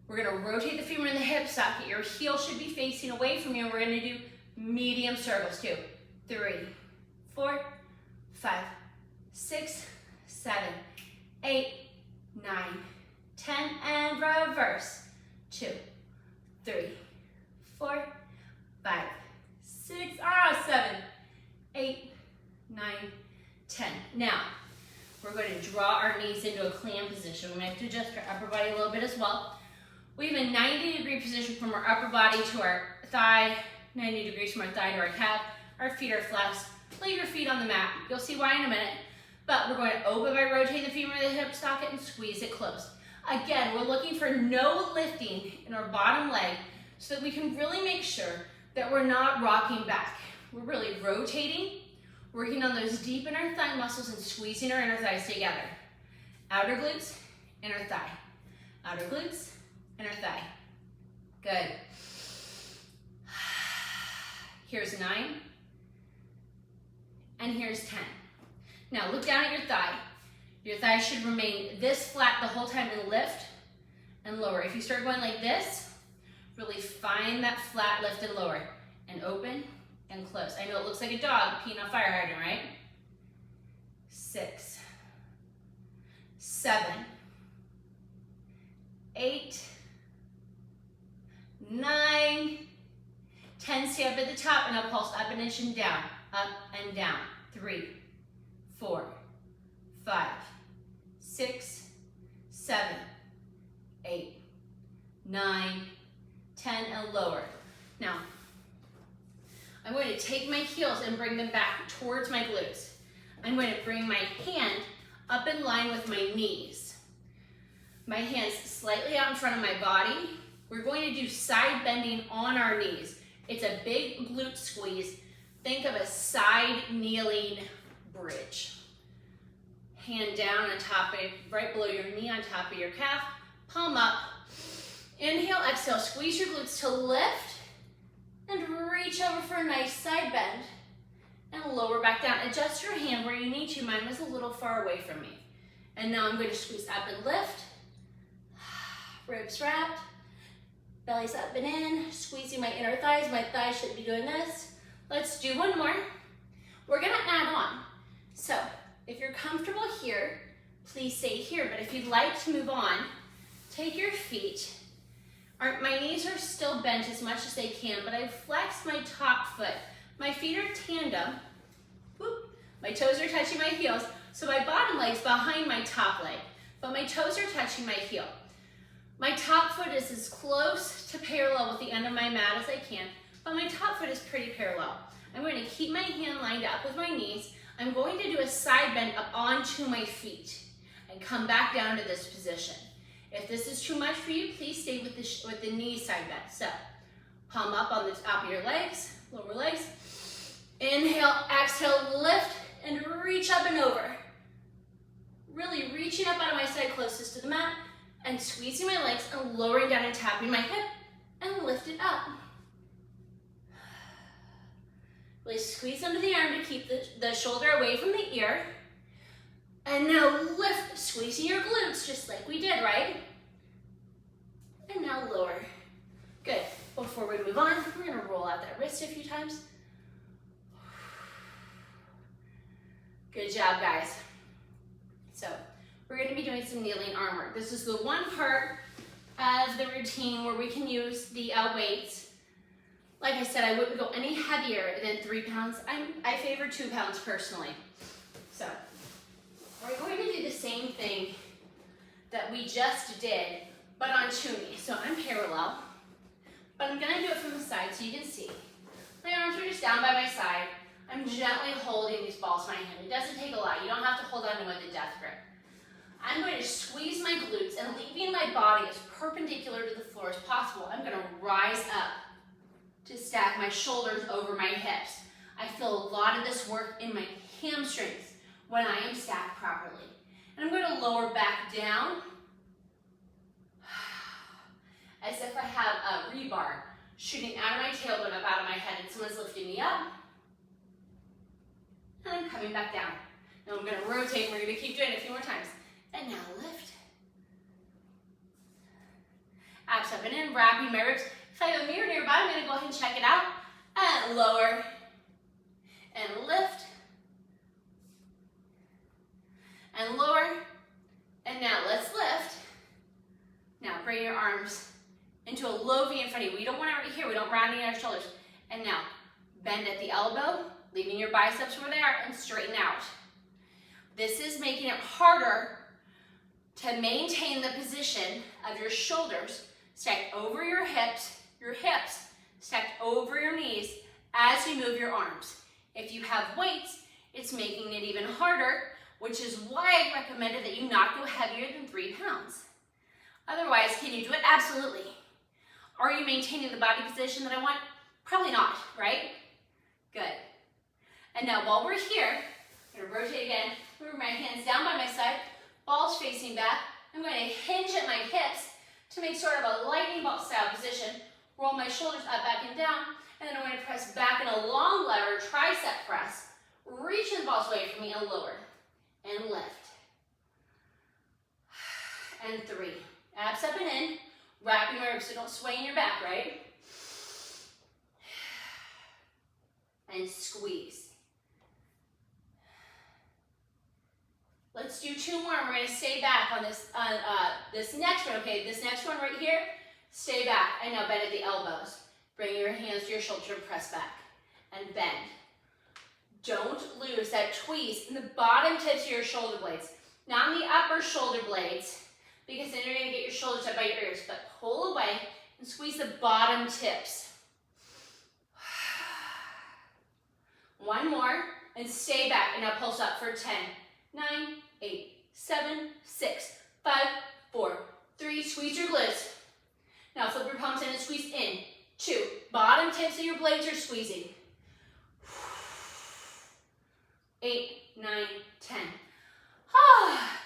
We're gonna rotate the femur in the hip socket. Your heel should be facing away from you. We're gonna do medium circles. 2, 3, 4, 5, 6, 7, 8, 9, 10, and reverse. 2, 3, 4, 5, 6, 7, 8, 9, 10. Now, we're going to draw our knees into a clam position. We have to adjust our upper body a little bit as well. We have a 90-degree position from our upper body to our thigh, 90 degrees from our thigh to our calf. Our feet are flexed. Lay your feet on the mat. You'll see why in a minute. But we're going to open by rotating the femur to the hip socket and squeeze it closed. Again, we're looking for no lifting in our bottom leg so that we can really make sure that we're not rocking back. We're really rotating, working on those deep inner thigh muscles and squeezing our inner thighs together. Outer glutes, inner thigh. Outer glutes, inner thigh. Good. Here's 9. And here's 10. Now look down at your thigh. Your thigh should remain this flat the whole time and lift and lower. If you start going like this, really find that flat lift and lower. And open and close. I know it looks like a dog peeing on a fire hydrant, right? 6, 7, 8, 9, 10. Stay up at the top and I'll pulse up an inch and down, up and down. 3, 4, 5, 6, 7, 8, 9, 10, and lower. Now, I'm going to take my heels and bring them back towards my glutes. I'm going to bring my hand up in line with my knees. My hands slightly out in front of my body. We're going to do side bending on our knees. It's a big glute squeeze. Think of a side kneeling bridge. Hand down on top of, right below your knee on top of your calf, palm up. Inhale, exhale, squeeze your glutes to lift and reach over for a nice side bend and lower back down. Adjust your hand where you need to. Mine was a little far away from me. And now I'm going to squeeze up and lift. Ribs wrapped, belly's up and in, squeezing my inner thighs. My thighs should be doing this. Let's do one more. We're gonna add on. So if you're comfortable here, please stay here. But if you'd like to move on, take your feet. My knees are still bent as much as they can, but I've flexed my top foot. My feet are tandem. Whoop. My toes are touching my heels. So my bottom leg's behind my top leg, but my toes are touching my heel. My top foot is as close to parallel with the end of my mat as I can, but my top foot is pretty parallel. I'm going to keep my hand lined up with my knees. I'm going to do a side bend up onto my feet and come back down to this position. If this is too much for you, please stay with the knee side bend. So, palm up on the top of your legs, lower legs. Inhale, exhale, lift, and reach up and over. Really reaching up out of my side closest to the mat and squeezing my legs and lowering down and tapping my hip and lift it up. Really squeeze under the arm to keep the shoulder away from the ear. And now lift, squeezing your glutes just like we did, right? And now lower. Good. Before we move on, we're gonna roll out that wrist a few times. Good job, guys. So we're gonna be doing some kneeling arm work. This is the one part of the routine where we can use the weights. Like I said, I wouldn't go any heavier than 3 pounds. I favor 2 pounds personally. So we're going to do the same thing that we just did, but on 2 knees. So I'm parallel, but I'm gonna do it from the side so you can see. My arms are just down by my side. I'm gently holding these balls in my hand. It doesn't take a lot. You don't have to hold on to them with a death grip. I'm going to squeeze my glutes and leaving my body as perpendicular to the floor as possible. I'm going to rise up to stack my shoulders over my hips. I feel a lot of this work in my hamstrings when I am stacked properly. And I'm going to lower back down as if I have a rebar shooting out of my tailbone up out of my head and someone's lifting me up. And I'm coming back down. Now I'm going to rotate. We're going to keep doing it a few more times. And now lift. Abs up and in, wrapping my ribs. If I have a mirror nearby, I'm going to go ahead and check it out. And lower. And lift. And lower. And now let's lift. Now bring your arms into a low V in front of you. We don't want it right here. We don't round in our shoulders. And now bend at the elbow, leaving your biceps where they are, and straighten out. This is making it harder to maintain the position of your shoulders stacked over your hips stacked over your knees as you move your arms. If you have weights, it's making it even harder, which is why I recommended that you not go heavier than 3 pounds. Otherwise, can you do it? Absolutely. Are you maintaining the body position that I want? Probably not, right? Good. And now while we're here, I'm going to rotate again, move my hands down by my side, balls facing back. I'm going to hinge at my hips to make sort of a lightning bolt style position. Roll my shoulders up, back, and down. And then I'm going to press back in a long lever tricep press. Reach the balls away from me and lower. And lift. And 3. Abs up and in. Wrapping your ribs so don't sway in your back, right? And squeeze. Let's do 2 more. We're going to stay back on this next one. Okay, this next one right here, stay back. And now bend at the elbows. Bring your hands to your shoulder and press back. And bend. Don't lose that tweeze in the bottom tips of your shoulder blades. Not in the upper shoulder blades, because then you're going to get your shoulders up by your ears. But pull away and squeeze the bottom tips. 1 more, and stay back. And now pulse up for 10. 9, 8, 7, 6, 5, 4, 3. Squeeze your glutes. Now flip your palms in and squeeze in. 2. Bottom tips of your blades are squeezing. 8, 9, 10.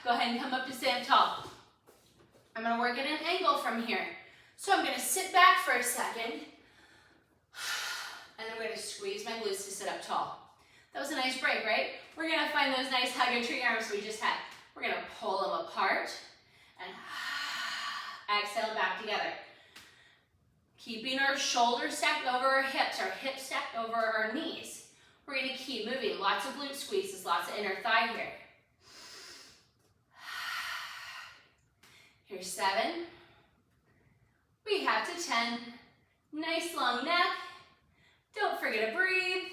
Go ahead and come up to stand tall. I'm gonna work at an angle from here. So I'm gonna sit back for a second, and I'm gonna squeeze my glutes to sit up tall. That was a nice break, right? We're gonna find those nice hug and tree arms we just had. We're gonna pull them apart, and exhale back together. Keeping our shoulders stacked over our hips stacked over our knees. We're gonna keep moving. Lots of glute squeezes, lots of inner thigh here. Here's 7. We have to 10. Nice long neck. Don't forget to breathe.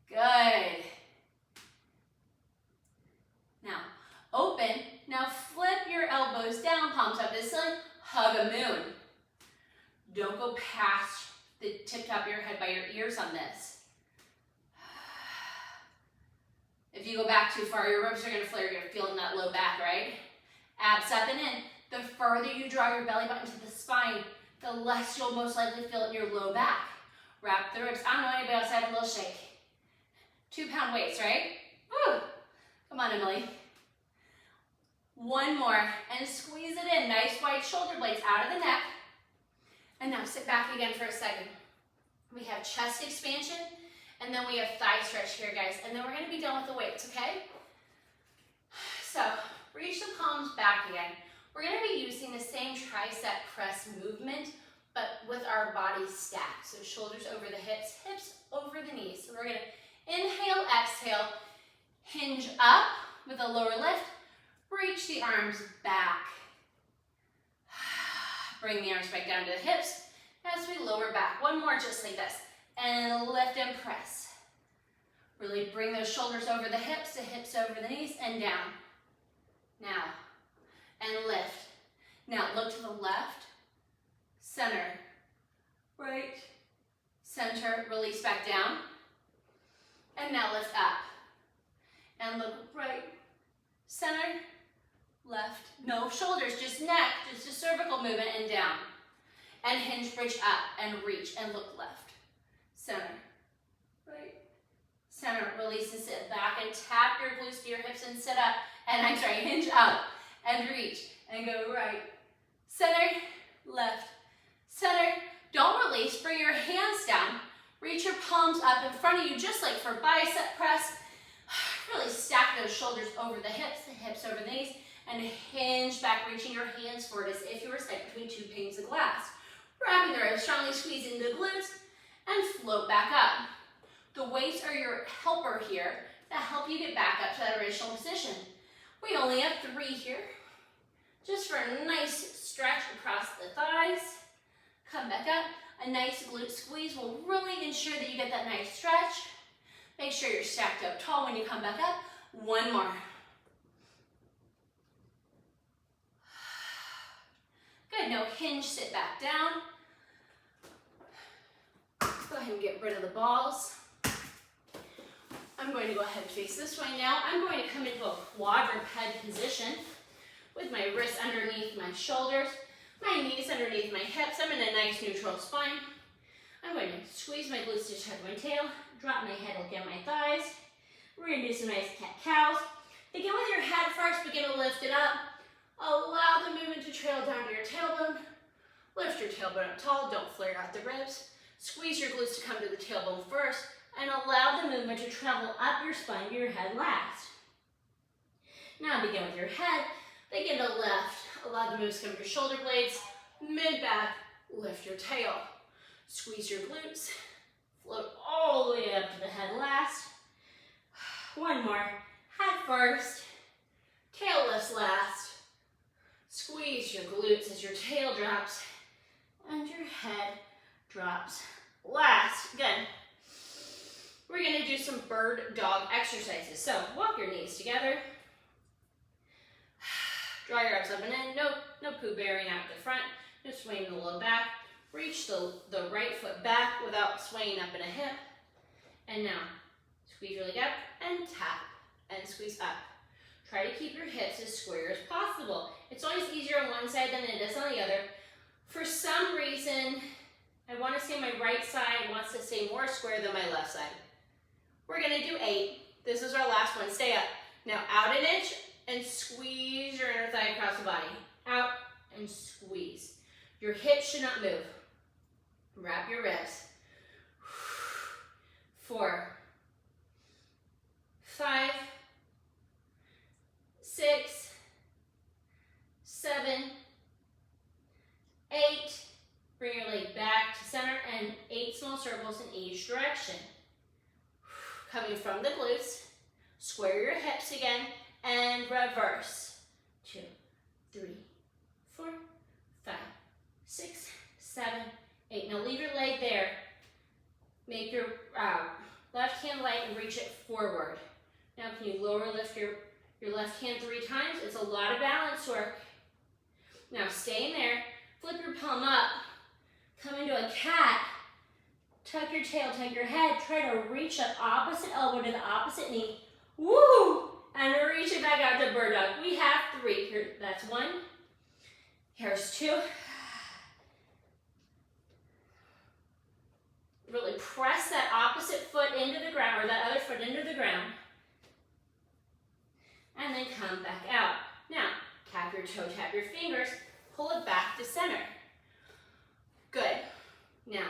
Good. Now, open. Now flip your elbows down, palms up to the ceiling. Hug a moon. Don't go past the tip top of your head by your ears on this. If you go back too far, your ribs are going to flare. You're feeling that low back, right? Abs up and in. The further you draw your belly button to the spine, the less you'll most likely feel it in your low back. Wrap the ribs. I don't know anybody else have a little shake. 2-pound weights, right? Woo! Come on, Emily. One more, and squeeze it in. Nice wide shoulder blades out of the neck. And now sit back again for a second. We have chest expansion, and then we have thigh stretch here, guys. And then we're gonna be done with the weights, okay? So, reach the palms back again. We're gonna be using the same tricep press movement, but with our body stacked. So shoulders over the hips, hips over the knees. So we're gonna inhale, exhale, hinge up with a lower lift, reach the arms back. Bring the arms back down to the hips as we lower back. One more just like this. And lift and press. Really bring those shoulders over the hips over the knees, and down. Now, and lift. Now look to the left, center, right, center, release back down. And now lift up. And look right, center, left. No shoulders, just neck, just a cervical movement, and down. And hinge, bridge up, and reach, and look left, center, right, center, release and sit back, and tap your glutes to your hips and sit up. And I'm sorry, hinge up, and reach, and go right, center, left, center. Don't release, bring your hands down. Reach your palms up in front of you, just like for bicep press. Really stack those shoulders over the hips over the knees, and hinge back, reaching your hands forward as if you were stuck between 2 panes of glass. Wrapping the ribs, strongly squeezing the glutes, and float back up. The weights are your helper here to help you get back up to that original position. We only have 3 here, just for a nice stretch across the thighs. Come back up. A nice glute squeeze will really ensure that you get that nice stretch. Make sure you're stacked up tall when you come back up. One more. Good, now hinge, sit back down. Go ahead and get rid of the balls. I'm going to go ahead and face this way now. I'm going to come into a quadruped position with my wrists underneath my shoulders, my knees underneath my hips. I'm in a nice neutral spine. I'm going to squeeze my glutes to tuck my tail, drop my head, look at my thighs. We're going to do some nice cat-cows. Begin with your head first, begin to lift it up. Allow the movement to trail down to your tailbone. Lift your tailbone up tall, don't flare out the ribs. Squeeze your glutes to come to the tailbone first, and allow the movement to travel up your spine to your head last. Now begin with your head, begin to lift. Allow the moves to come to your shoulder blades, mid-back, lift your tail. Squeeze your glutes, float all the way up to the head last. One more, head first, tail lifts last. Squeeze your glutes as your tail drops and your head drops last. Good. We're going to do some bird dog exercises. So walk your knees together. Draw your arms up and in. No poo bearing out the front. No swaying the low back. Reach the right foot back without swaying up in a hip. And now squeeze your leg up and tap and squeeze up. Try to keep your hips as square as possible. It's always easier on one side than it is on the other. For some reason, I want to say my right side wants to stay more square than my left side. We're going to do 8. This is our last one. Stay up. Now out an inch and squeeze your inner thigh across the body. Out and squeeze. Your hips should not move. Wrap your ribs. 4, 5, 6, 7, 8. Bring your leg back to center and 8 small circles in each direction. Coming from the glutes, square your hips again and reverse. 2, 3, 4, 5, 6, 7, 8. Now leave your leg there. Make your left hand light and reach it forward. Now can you lift your left hand 3 times? It's a lot of balance work. Now stay in there. Flip your palm up. Come into a cat. Tuck your tail, tuck your head. Try to reach that opposite elbow to the opposite knee. Woo! And reach it back out to bird dog. We have 3. Here, that's 1. Here's 2. Really press that opposite foot into the ground, or that other foot into the ground. And then come back out. Now, tap your toe, tap your fingers, pull it back to center. Good. Now,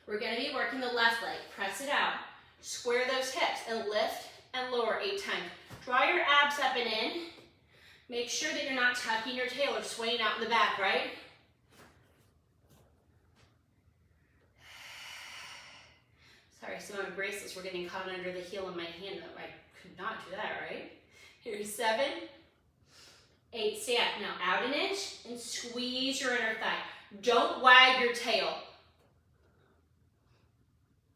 we're going to be working the left leg. Press it out. Square those hips and lift and lower 8 times. Draw your abs up and in. Make sure that you're not tucking your tail or swaying out in the back, right? Sorry, some of my bracelets were getting caught under the heel of my hand. I could not do that, right? Here's 7, 8, stay up. Now out an inch and squeeze your inner thigh. Don't wag your tail.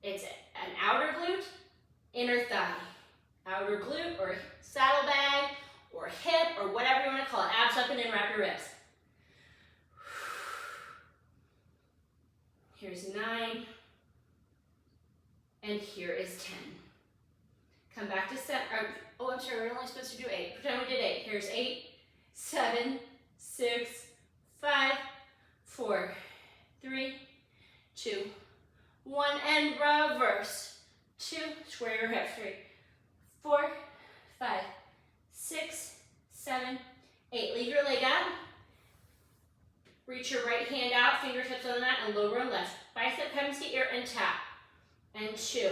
It's an outer glute, inner thigh. Outer glute or saddlebag or hip or whatever you want to call it. Abs up and in, wrap your ribs. Here's 9. And here is 10. Come back to center. Oh, I'm sorry, we're only supposed to do 8. Pretend we did 8. Here's 8, 7, 6, 5, 4, 3, 2, 1, and reverse. 2, square your hips. 3, 4, 5, 6, 7, 8. Leave your leg up. Reach your right hand out, fingertips on the mat, and lower and left. Bicep comes to ear and tap. And 2,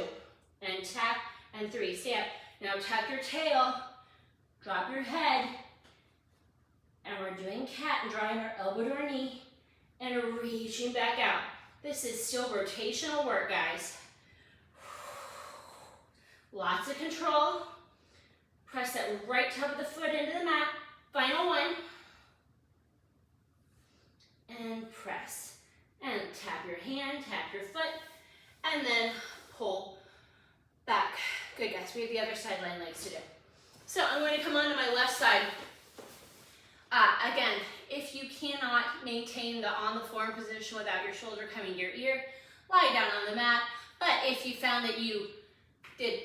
and tap, and 3. Stay up. Now tuck your tail, drop your head, and we're doing cat and drawing our elbow to our knee and reaching back out. This is still rotational work, guys. Lots of control. Press that right top of the foot into the mat. Final 1. And press. And tap your hand, tap your foot, and then pull back. Good, guys. We have the other sideline legs to do. So I'm going to come onto my left side. Again, if you cannot maintain the on the floor position without your shoulder coming to your ear, lie down on the mat. But if you found that you did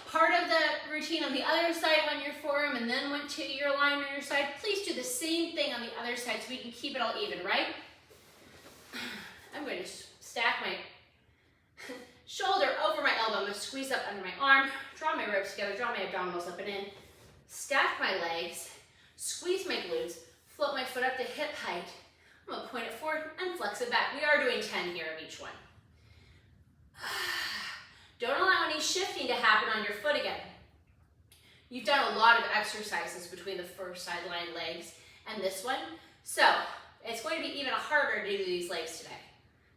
part of the routine on the other side on your forearm and then went to your line on your side, please do the same thing on the other side so we can keep it all even, right? I'm going to stack my shoulder over my elbow. I'm going to squeeze up under my arm, draw my ribs together, draw my abdominals up and in, stack my legs, squeeze my glutes, float my foot up to hip height. I'm going to point it forward and flex it back. We are doing 10 here of each one. Don't allow any shifting to happen on your foot again. You've done a lot of exercises between the first sideline legs and this one, so it's going to be even harder to do these legs today,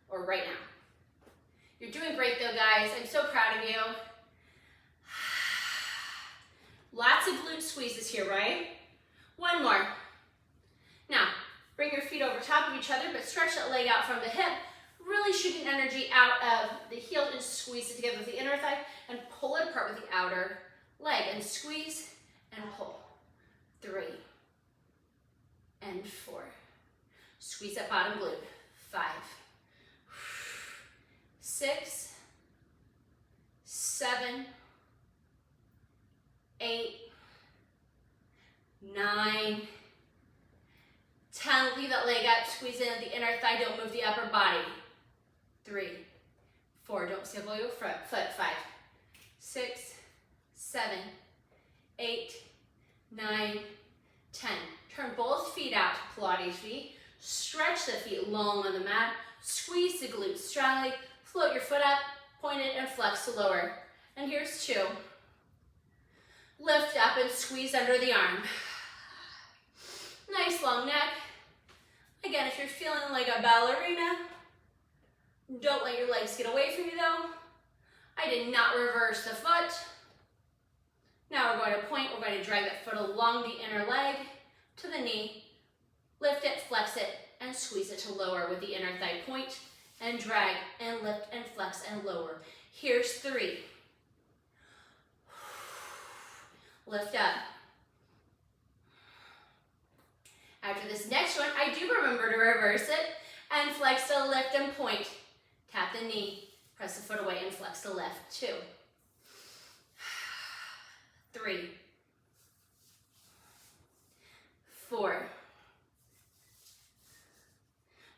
or right now. You're doing great though, guys. I'm so proud of you. Lots of glute squeezes here, right? 1 more. Now, bring your feet over top of each other, but stretch that leg out from the hip, really shooting energy out of the heel and squeeze it together with the inner thigh and pull it apart with the outer leg and squeeze and pull. 3 and 4. Squeeze that bottom glute. 5, 6, 7, 8, 9, 10. Leave that leg up, squeeze in the inner thigh, don't move the upper body. 3, 4, don't step below your front foot. 5, 6, 7, 8, 9, 10. Turn both feet out to Pilates feet. Stretch the feet long on the mat. Squeeze the glutes strongly. Float your foot up, point it, and flex to lower. And here's 2. Lift up and squeeze under the arm. Nice long neck. Again, if you're feeling like a ballerina, don't let your legs get away from you though. I did not reverse the foot. Now we're going to point, we're going to drag that foot along the inner leg to the knee. Lift it, flex it, and squeeze it to lower with the inner thigh. Point and drag and lift and flex and lower. Here's 3. Lift up. After this next one, I do remember to reverse it and flex to lift and point. Tap the knee, press the foot away and flex to left. 2, 3, 4.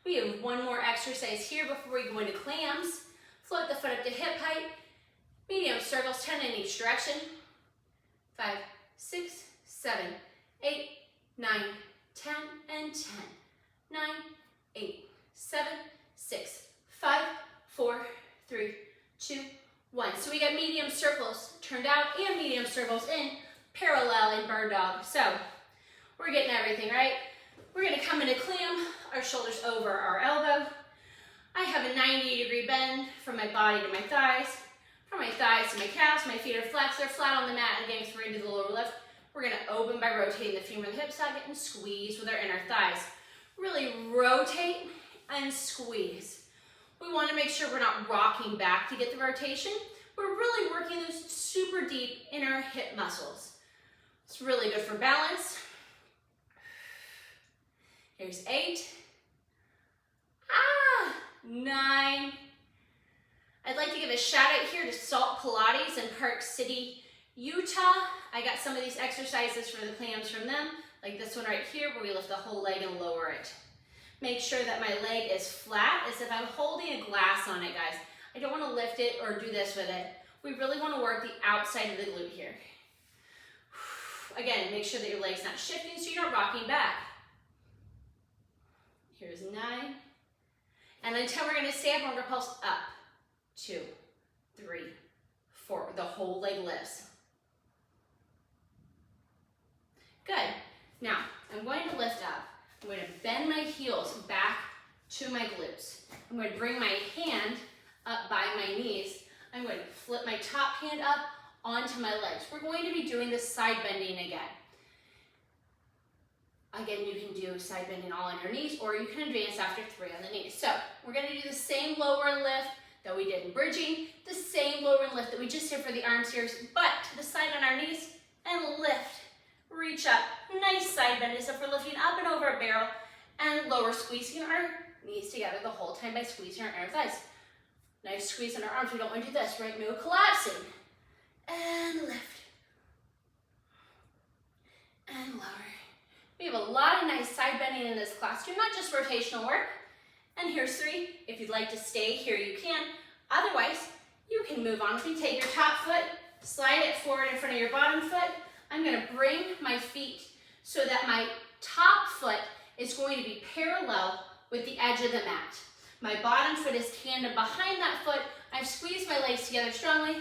We have one more exercise here before we go into clams. Float the foot up to hip height. Medium circles, 10 in each direction. 5, 6, 7, 8, 9, 10, and 10. 9, 8, 7, 6, 5, 4, 3, 2, 1. So we got medium circles turned out and medium circles in, parallel in bird dog. So we're getting everything, right? We're gonna come into clam, our shoulders over our elbow. I have a 90-degree bend from my body to my thighs. From my thighs to my calves, my feet are flexed, they're flat on the mat and getting through into the lower lift. We're gonna open by rotating the femur and the hip socket and squeeze with our inner thighs. Really rotate and squeeze. We wanna make sure we're not rocking back to get the rotation. We're really working those super deep inner hip muscles. It's really good for balance. Here's 8. 9. I'd like to give a shout out here to Salt Pilates in Park City, Utah. I got some of these exercises for the clams from them, like this one right here where we lift the whole leg and lower it. Make sure that my leg is flat as if I'm holding a glass on it, guys. I don't want to lift it or do this with it. We really want to work the outside of the glute here. Again, make sure that your leg's not shifting so you're not rocking back. Here's 9. And then 10, we're going to stay up and we're going to pulse up. 2, 3, 4. The whole leg lifts. Good. Now, I'm going to lift up. I'm going to bend my heels back to my glutes. I'm going to bring my hand up by my knees. I'm going to flip my top hand up onto my legs. We're going to be doing this side bending again. Again, you can do side bending all on your knees, or you can advance after 3 on the knees. So we're going to do the same lower lift that we did in bridging, the same lower lift that we just did for the arms here, but to the side on our knees and lift. Reach up, nice side bend as if we're lifting up and over a barrel, and lower, squeezing our knees together the whole time by squeezing our inner thighs. Nice squeeze in our arms. We don't want to do this, right? No collapsing. And lift. And lower. We have a lot of nice side bending in this class too, not just rotational work. And here's 3. If you'd like to stay here, you can. Otherwise, you can move on. If you take your top foot, slide it forward in front of your bottom foot. I'm going to bring my feet so that my top foot is going to be parallel with the edge of the mat. My bottom foot is tandem behind that foot. I've squeezed my legs together strongly.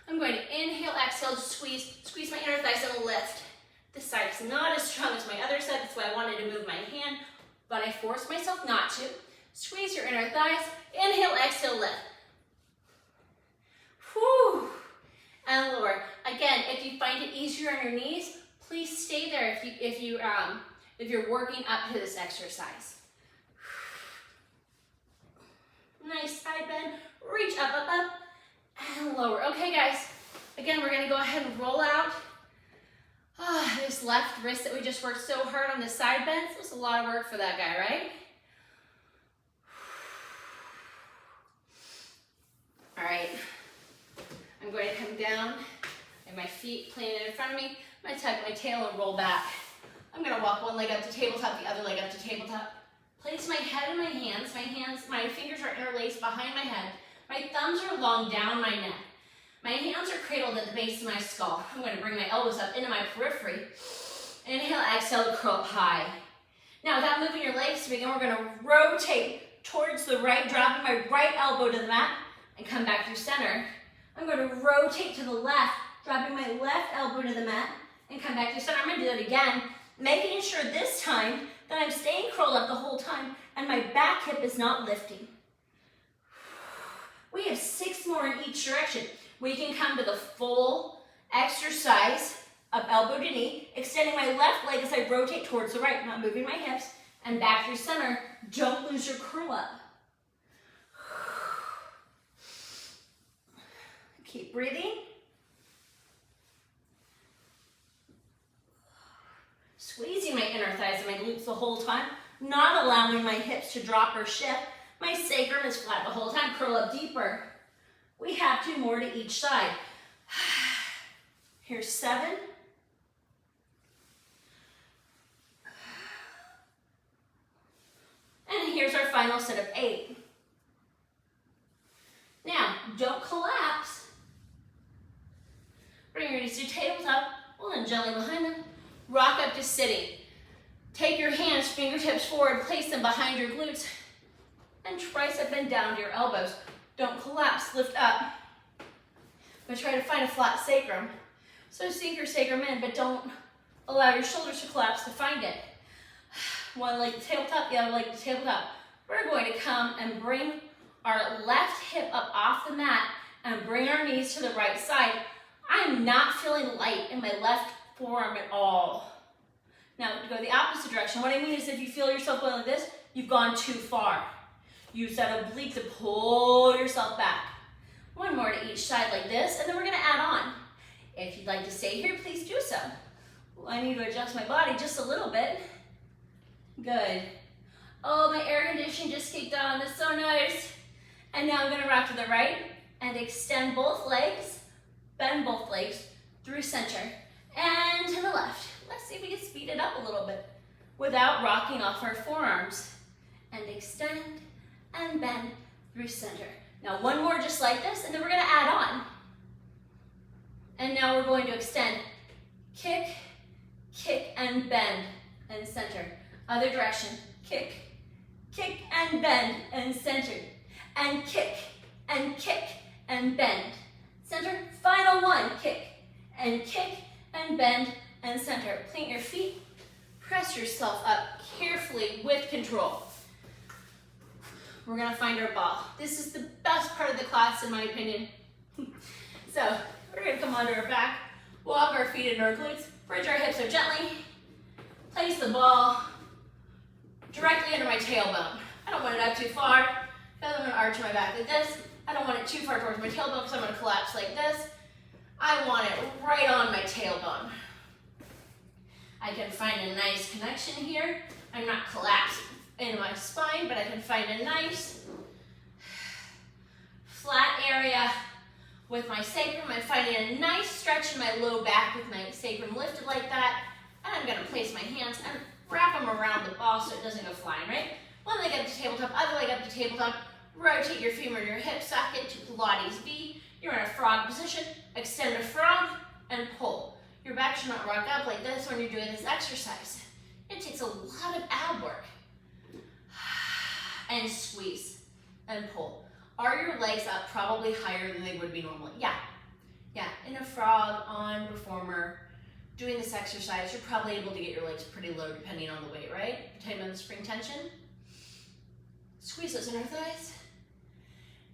I'm going to inhale, exhale, squeeze my inner thighs and lift. This side is not as strong as my other side. That's why I wanted to move my hand, but I forced myself not to. Squeeze your inner thighs. Inhale, exhale, lift. Whew. And lower. Again, if you find it easier on your knees, please stay there if you're working up to this exercise. Nice side bend. Reach up, up, up, and lower. Okay, guys. Again, we're going to go ahead and roll out. This left wrist that we just worked so hard on the side bends. It was a lot of work for that guy, right? All right. I'm going to come down and my feet planted in front of me. I'm going to tuck my tail and roll back. I'm going to walk one leg up to tabletop, the other leg up to tabletop. Place my head in my hands. My fingers are interlaced behind my head. My thumbs are long down my neck. My hands are cradled at the base of my skull. I'm going to bring my elbows up into my periphery. Inhale, exhale to curl up high. Now, without moving your legs to begin, we're going to rotate towards the right, dropping my right elbow to the mat, and come back through center. I'm going to rotate to the left, dropping my left elbow to the mat, and come back through center. I'm going to do that again, making sure this time that I'm staying curled up the whole time, and my back hip is not lifting. We have 6 more in each direction. We can come to the full exercise of elbow to knee, extending my left leg as I rotate towards the right, not moving my hips, and back through center. Don't lose your curl up. Keep breathing. Squeezing my inner thighs and my glutes the whole time, not allowing my hips to drop or shift. My sacrum is flat the whole time. Curl up deeper. We have 2 more to each side. Here's 7. And here's our final set of 8. Now, don't collapse. Bring your knees to tabletop. Pull them gently behind them. Rock up to sitting. Take your hands, fingertips forward, place them behind your glutes, and tricep bend down to your elbows. Don't collapse, lift up. But try to find a flat sacrum. So sink your sacrum in, but don't allow your shoulders to collapse to find it. One leg to tabletop, the other leg to tabletop. We're going to come and bring our left hip up off the mat and bring our knees to the right side. I'm not feeling light in my left forearm at all. Now, to go the opposite direction. What I mean is if you feel yourself going like this, you've gone too far. Use that oblique to pull yourself back. 1 more to each side like this, and then we're going to add on. If you'd like to stay here, please do so. I need to adjust my body just a little bit. Good. Oh, my air conditioning just kicked on. That's so nice. And now I'm going to rock to the right and extend both legs, bend both legs through center and to the left. Let's see if we can speed it up a little bit without rocking off our forearms. And extend and bend through center. Now 1 more just like this, and then we're going to add on. And now we're going to extend, kick, kick, and bend, and center. Other direction, kick, kick, and bend, and center. And kick, and bend. Center, final 1, kick, and bend, and center. Plant your feet, press yourself up carefully with control. We're gonna find our ball. This is the best part of the class in my opinion. So, we're gonna come onto our back, walk our feet into our glutes, bridge our hips so gently, place the ball directly under my tailbone. I don't want it up too far, because I'm gonna arch my back like this. I don't want it too far towards my tailbone, because I'm gonna collapse like this. I want it right on my tailbone. I can find a nice connection here. I'm not collapsing in my spine, but I can find a nice flat area with my sacrum. I'm finding a nice stretch in my low back with my sacrum lifted like that. And I'm gonna place my hands and wrap them around the ball so it doesn't go flying, right? 1 leg up to tabletop, other leg up to tabletop. Rotate your femur in your hip socket to Pilates V. You're in a frog position. Extend a frog and pull. Your back should not rock up like this when you're doing this exercise. It takes a lot of ab work. And squeeze and pull. Are your legs up probably higher than they would be normally? Yeah. In a frog, on reformer, doing this exercise, you're probably able to get your legs pretty low depending on the weight, right? Tighten on the spring tension. Squeeze those inner thighs.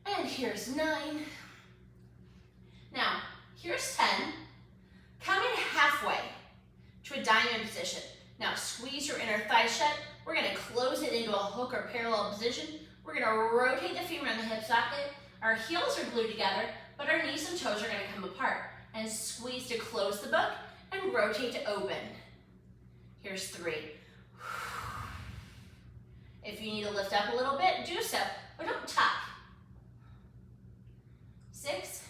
And here's 9. Now, here's 10. Come in halfway to a diamond position. Now, squeeze your inner thigh shut. We're going to close it into a hook or parallel position. We're going to rotate the femur in the hip socket. Our heels are glued together, but our knees and toes are going to come apart. And squeeze to close the book and rotate to open. Here's 3. If you need to lift up a little bit, do so, but don't tuck. 6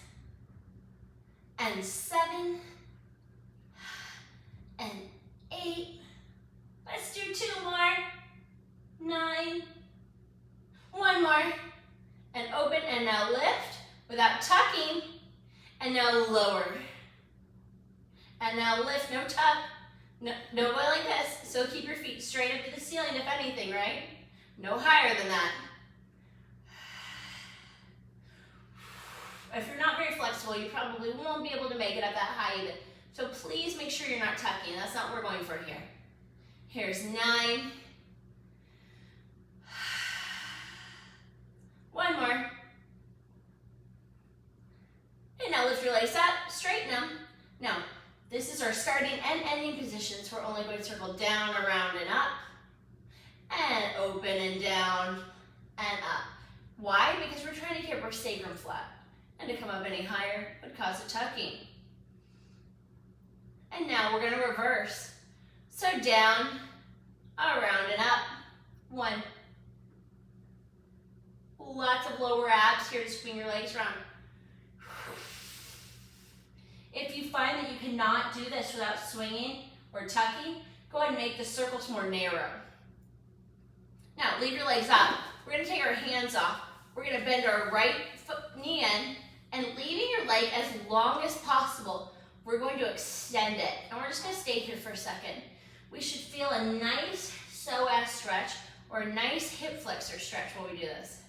and 7 and 8. Let's do 2 more. 9. 1 more. And open and now lift without tucking. And now lower. And now lift, no tuck. No go like this. So keep your feet straight up to the ceiling if anything, right? No higher than that. If you're not very flexible, you probably won't be able to make it up that high either. So please make sure you're not tucking. That's not what we're going for here. Here's 9. One more. And now lift your legs up, straighten them. Now, this is our starting and ending positions. We're only going to circle down, around, and up. And open and down and up. Why? Because we're trying to keep our sacrum flat. And to come up any higher would cause a tucking. And now we're going to reverse. So down, around, and up. 1. Lots of lower abs here to swing your legs around. If you find that you cannot do this without swinging or tucking, go ahead and make the circles more narrow. Now, leave your legs up. We're going to take our hands off. We're going to bend our right knee in, and leaving your leg as long as possible, we're going to extend it. And we're just going to stay here for a second. We should feel a nice psoas stretch or a nice hip flexor stretch while we do this.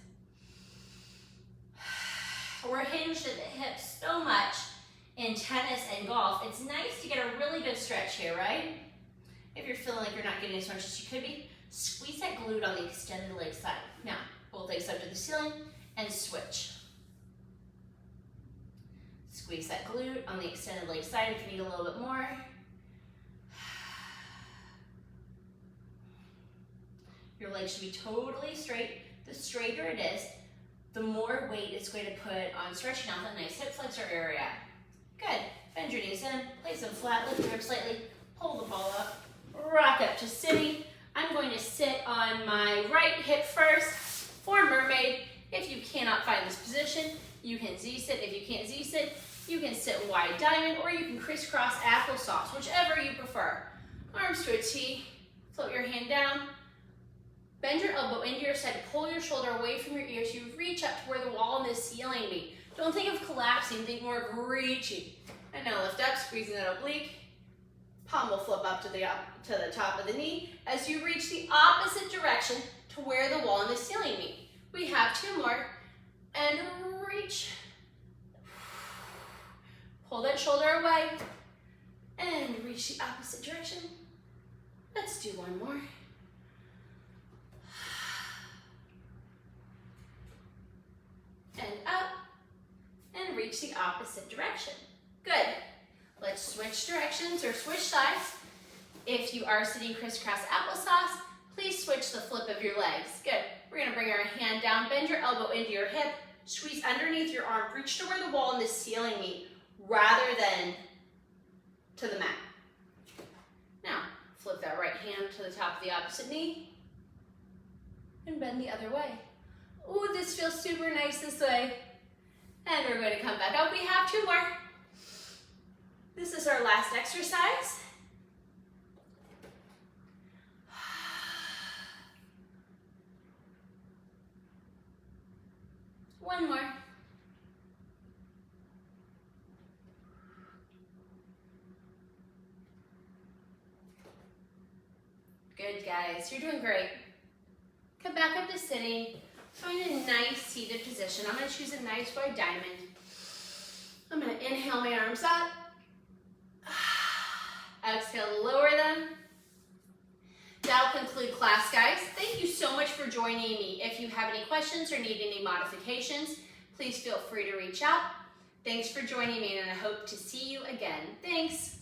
We're hinged at the hips so much in tennis and golf. It's nice to get a really good stretch here, right? If you're feeling like you're not getting as much as you could be, squeeze that glute on the extended leg side. Now, both legs up to the ceiling and switch. Squeeze that glute on the extended leg side if you need a little bit more. Your legs should be totally straight. The straighter it is, the more weight it's going to put on stretching out that nice hip flexor area. Good. Bend your knees in, place them flat, lift your hips slightly, pull the ball up, rock up to sitting. I'm going to sit on my right hip first for mermaid. If you cannot find this position, you can Z-sit. If you can't Z-sit, you can sit wide diamond, or you can crisscross applesauce, whichever you prefer. Arms to a T, float your hand down, bend your elbow into your side, pull your shoulder away from your ears. You reach up to where the wall and the ceiling meet. Don't think of collapsing, think more of reaching. And now lift up, squeezing that oblique. Palm will flip up to the top of the knee as you reach the opposite direction to where the wall and the ceiling meet. We have 2 more. And reach. Pull that shoulder away. And reach the opposite direction. Let's do 1 more. And up. And reach the opposite direction. Good. Let's switch directions or switch sides. If you are sitting crisscross applesauce, please switch the flip of your legs. Good. We're going to bring our hand down, bend your elbow into your hip, squeeze underneath your arm, reach to where the wall and the ceiling meet, rather than to the mat. Now, flip that right hand to the top of the opposite knee, and bend the other way. Ooh, this feels super nice this way. And we're going to come back up. We have 2 more. This is our last exercise. One more. Good, guys. You're doing great. Come back up to sitting. Find a nice seated position. I'm going to choose a nice wide diamond. I'm going to inhale my arms up. Exhale, lower them. That'll conclude class, guys. Thank you so much for joining me. If you have any questions or need any modifications, please feel free to reach out. Thanks for joining me, and I hope to see you again. Thanks.